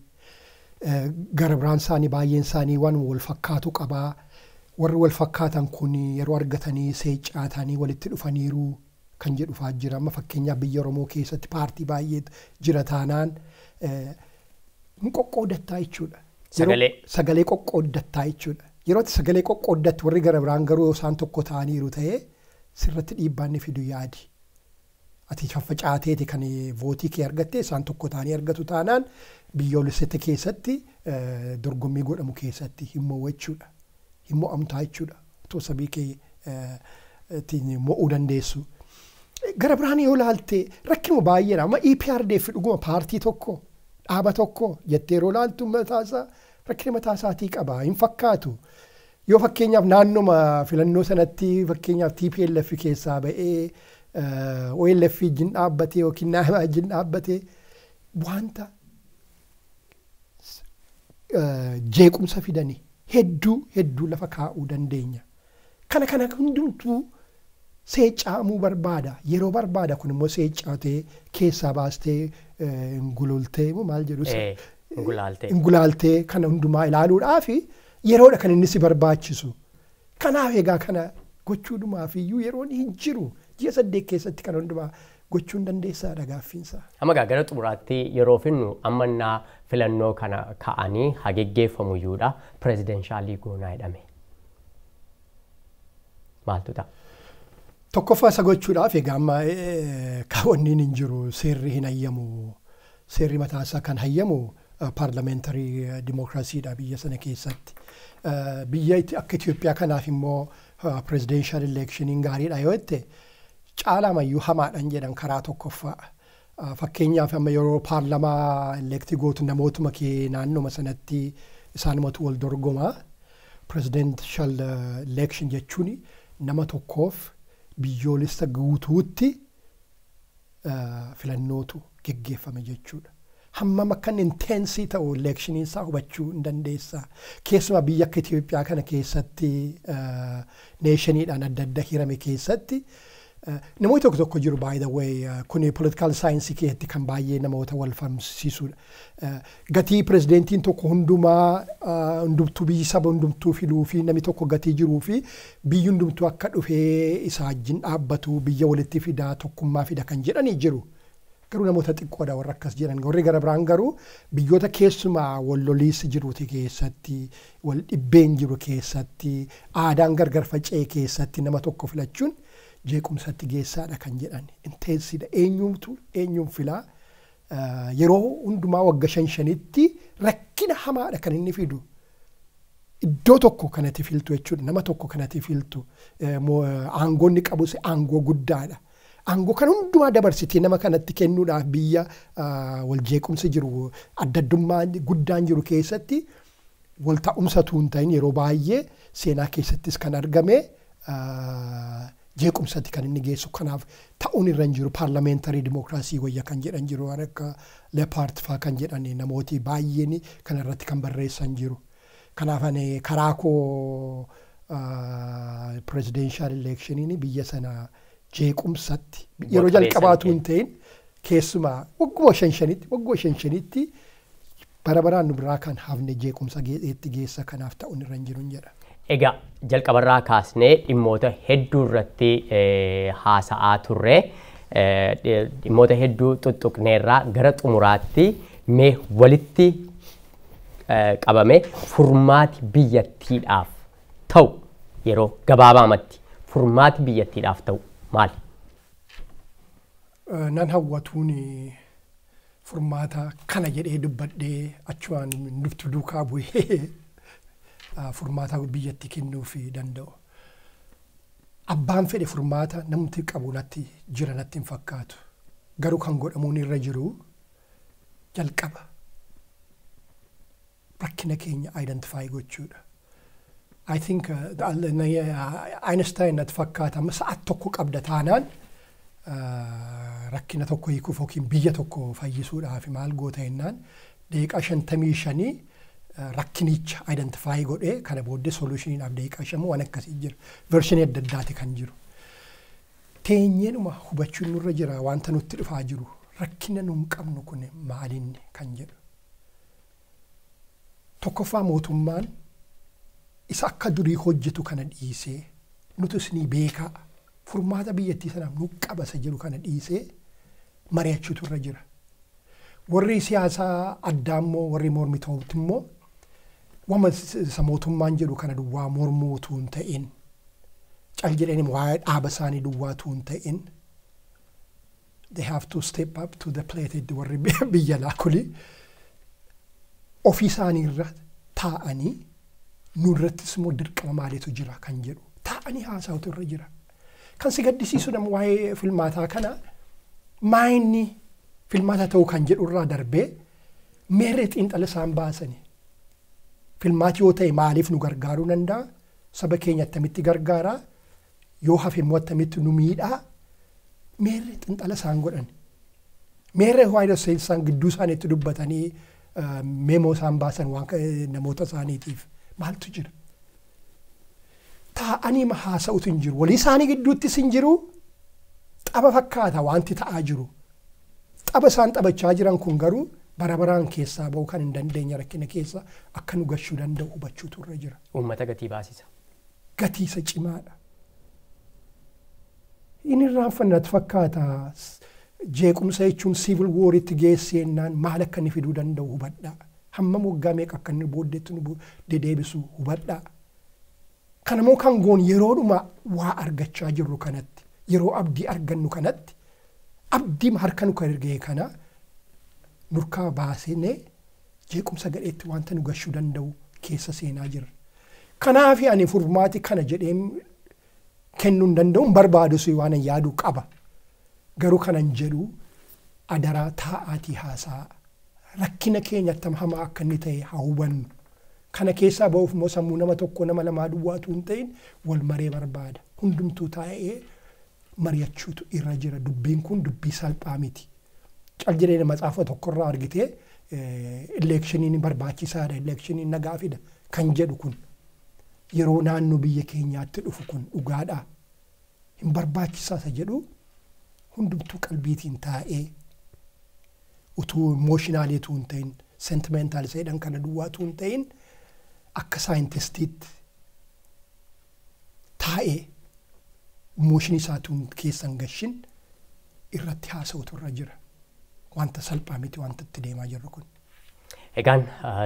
gara biraan isaanii baay'een isaanii waan wal fakkaatu qabaa. Warri wal fakkaatan kun yeroo argatanii seecaatanii walitti dhufaniiru kan jedhufaa jira. Amma fakkeenyaaf biyya Oromoo keessatti paartii baay'ee jira taanaan hin qoqqoodattaa jechuudha. Sagalee qoqqoodattaa jechuudha. Yeroo sagalee qoqqoodatti warri gara biraan garuu isaan tokko ta'aniiru ta'ee sirratti dhiibbaa inni fidu yaadi. Ati faffacaateeti kan vootii kee argatte isaan tokko ta'anii argatu taanaan biyyoolessatti keessatti dorgommii godhamu keessatti hin mo'achuudha. Hin mo'amtaa jechuudha. Otoo sabii kee mo'uu dandeessu. Gara biraan yoo ilaalte rakkinuma baay'eedha. Amma EPRDF dhuguma paartii tokko dhaaba tokko jettee yeroo ilaaltu mataasaa rakkina mataasaatii qaba. Hin fakkaatu. Yoo fakkeenyaaf naannoma filannoo sanatti fakkeenyaaf TPLF keessaa ba'ee OLF wajjin dhaabbatee yookiin nama wajjin dhaabbatee wanta jeequmsa fidanii hedduu lafa kaa'uu dandeenya. Kana hundumtuu seecaamuu barbaada. Yeroo barbaada kun immoo seecaatee keessaa baastee ngulultee maal jedhu ingulaaltee kana hundumaa ilaaluudhaaf yeroodha kan inni si barbaachisu. Kanaaf egaa kana gochuudhumaaf iyyuu yeroon hin jiru. Ji'a 8 keessatti kan hundumaa gochuun dandeessaadha gaaffiinsa. Amma gara xumuraatti yeroo finnu ammannaa filannoo kana ka'anii haa geggeeffamu iyyuudha pirezidenshaalii goonaa jedhame. Maaltu ta'a? Tokkoffaa isa gochuudhaaf egaa amma kaawwanniin hin jiru seerri hin hayyamu. Seerri mataasaa kan hayyamu paarlamentarii dimookiraasiidha biyya sana keessatti. Biyya akka Itiyoophiyaa kanaaf immoo pirezidenshal eleekshiniin gaariidha yoo jette caalaamayyuu hamaadhaan jedhan karaa tokkoffaa. Fakkeenyaaf amma yeroo paarlamaa eleektii gootu namootuma kee naannoma sanatti isaanumatu wal dorgomaa. Presidential election jechuun nama tokkoof biyyoolessa guutuutti filannootu geggeeffame jechuudha. Hammam akkan intensii ta'u eleekshiniin isaa hubachuu hin dandeessa. Keessumaa biyya akka Itiyoophiyaa kana keessatti neeshaniidhaan adda adda hirame keessatti namoota tokko jiru by the way kun political science keessatti kan baay'ee namoota wal falmsiisudha. Gatii pirezidentiin tokko hundumaa hundumtuu biyyi saba hundumtuu filuu fi namni tokko gatii jiruu fi biyyi hundumtuu akka dhufee isaa wajjin dhaabbatu biyya walitti fidaa tokkummaa fida kan jedhanii jiru. Garuu namoota xiqqoodha warra akkas jedhan. Warri gara biraan garuu biyyoota keessumaa wal loliisi jiruuti keessatti wal dhibbeen jiru keessatti aadaan gargar faca'ee keessatti nama tokko filachuun jeequmsatti geessaadha kan jedhan. Intensiidha. Eenyuun filaa yeroo hundumaa wagga 5 rakkina hamaadha kan inni fidu. Iddoo tokko kanatti filtu jechuudha. Nama tokko kanatti filtu. Aangoonni qabus aangoo guddaadha. Aangoo kan hundumaa dabarsitee nama kanatti kennuudhaaf biyya wal jeequmsi jiru adda addummaa guddaan jiru keessatti wal ta'umsatu hin ta'in yeroo baay'ee seenaa keessattis kan argame jeequmsatti kan inni geessu. Kanaaf ta'uun irra hin jiru paarlamentarii dimookiraasii wayya kan jedhan jiru waan akka leepaart fa'aa kan jedhan namooti baay'een kan irratti kan barreessan jiru. Kanaaf karaa koo pirezidenshal eleekshiniin biyya sana jeequmsatti yeroo jalqabaatu hin ta'in keessumaa wagguma 5 bara baraan nu biraa kan hafne jeequmsa geetti geessa kanaaf ta'uun irra hin jiru jedha. Egaa jalqabarraa kaasnee dhimmoota hedduu irratti haasa'aa turre dhimmoota hedduu tuttuqneerraa gara xumuraatti mee walitti qabame furmaati biyyattiidhaaf ta'u yeroo gabaabaamatti furmaati biyyattiidhaaf ta'u maali? Nan hawwatuun furmaata kana jedhee dubbadhee achumaan nuftu duukaa bu'ee furmaata biyyatti kennuuf danda'u. Abbaan fedhe furmaata namni qabu natti jira natti hin fakkaatu. Garuu kan godhamuun irra jiru jalqaba rakkina keenya identify gochuudha. I think Einstein natti fakkaata sa'at tokko qabda taanaan rakkina tokko hiikuuf yookiin biyya tokko fayyisuudhaaf maal goota jennaan daqiiqaa 55 rakkinicha identify godhee kana booddee solutionidhaaf daqiiqaa 5 waan akkasii jira. Version adda addaati kan jiru. Teenyeenuma hubachuun nurra jira wanta nutti dhufaa jiru rakkina nuun qabnu kun maalinni kan jedhu. Tokkoffaa mootummaan isa akka durii hojjetu kana dhiisee nutis ni beekaa furmaata biyyattii sanaaf nu qabasa jedhu kana dhiisee mari'achuutu irra jira. Warri siyaasaa addaa immoo warri mormitooti immoo wama isa mootummaan jedhu kana duwwaa mormuutu hin ta'in cal jedhanii waa'ee dhaaba isaanii duwwaatu hin ta'in they have to step up to the plate warri biyya laakuli ofii isaanii irra taa'anii nurrattis immoo dirqama maaliitu jira kan jedhu taa'anii haasa'utu irra jira. Kan si gaddisiisu nama waa'ee filmaataa kana maayinni filmaata ta'uu kan jedhu irraa darbee meerree xiinxala isaan baasanii. Filmaati yoo ta'e maaliif nu gargaaruu danda'a? Saba keenya attamitti gargaara? Yoo hafe immoo attamitti nu miidhaa? Meerree xiinxala isaan godhan. Meerree waa'ee isaan gidduu isaaniitti dubbatanii meemoo isaan baasan waan namoota isaaniitiif maaltu jira? Taa'anii haasa'utu hin jiru. Walii isaanii gidduuttis hin jiru. Xaba fakkaata wanti ta'aa jiru. Xaba isaan taphachaa jiran kun garuu bara baraan keessaa ba'uu kan hin dandeenye rakkina keessa akka nu gashuu danda'u hubachuutu irra jira. Uummata gatii baasisa. Gatiisa cimaadha. Inni irraanfannatti fakkaata jeequmsa jechuun civil war itti geessennaan maal akka inni fiduu danda'u hubadhaa. Hammam waggaa meeqa akka inni booddeetti nu dedeebisu hubadhaa. Kanammoo kan goon yeroodhuma waa argachaa jirru kanatti yeroo abdii argannu kanatti abdii harka nu ergee kana nurkaa baasnee jeequmsa gadheetti wanta nu gashuu danda'u keessa seenaa jirra. Kanaaf ani furmaati kana jedhee kennuu hin danda'u barbaadus waan yaaduu qaba. Garuu kanan jedhu adaraa taa'aatii haasaa rakkina keenyatti hamaa akka inni ta'e haa hubannu. Kana keessaa ba'uuf immoo sammuu nama tokko nama lamaa duwwaatu hin ta'in wal maree barbaada. Hundumtuu taa'ee mari'achuutu irra jira. Dubbiin kun dubbii salphaa miti. Cal jedhee matsaafa tokkorraa argitee eleekshiniin barbaachisaadha. Eleekshiniin nagaa fida kan jedhu kun yeroo naannoo biyya keenyaatti dhufu kun dhugaadha. Hin barbaachisaasa jedhu hundumtuu qalbiitiin taa'ee utuu imooshinaaliitu hin ta'in sentimentaal seedhan kana duwwaatu hin ta'in akka saayintistiitti taa'ee imooshini isaatuun keessan gashin irratti haasa'utu irra jira. Wanta salphaa miti wanta itti deemaa jirru kun. Egaan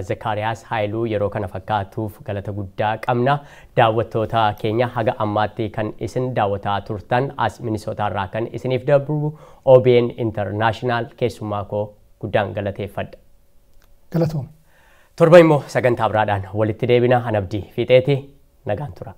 Zakkaariyaas Haayiluu yeroo kana fakkaatuuf galata guddaa qabna. Daawwattoota keenya haga ammaatti kan isin daawwataa turtan as Minisootaarraa kan isiniif darbu OBN International keessummaa koo guddaan galateeffadha. Galatoom. Torba immoo sagantaa biraadhaan walitti deebina. Anabdii Fiixeeti nagaan tura.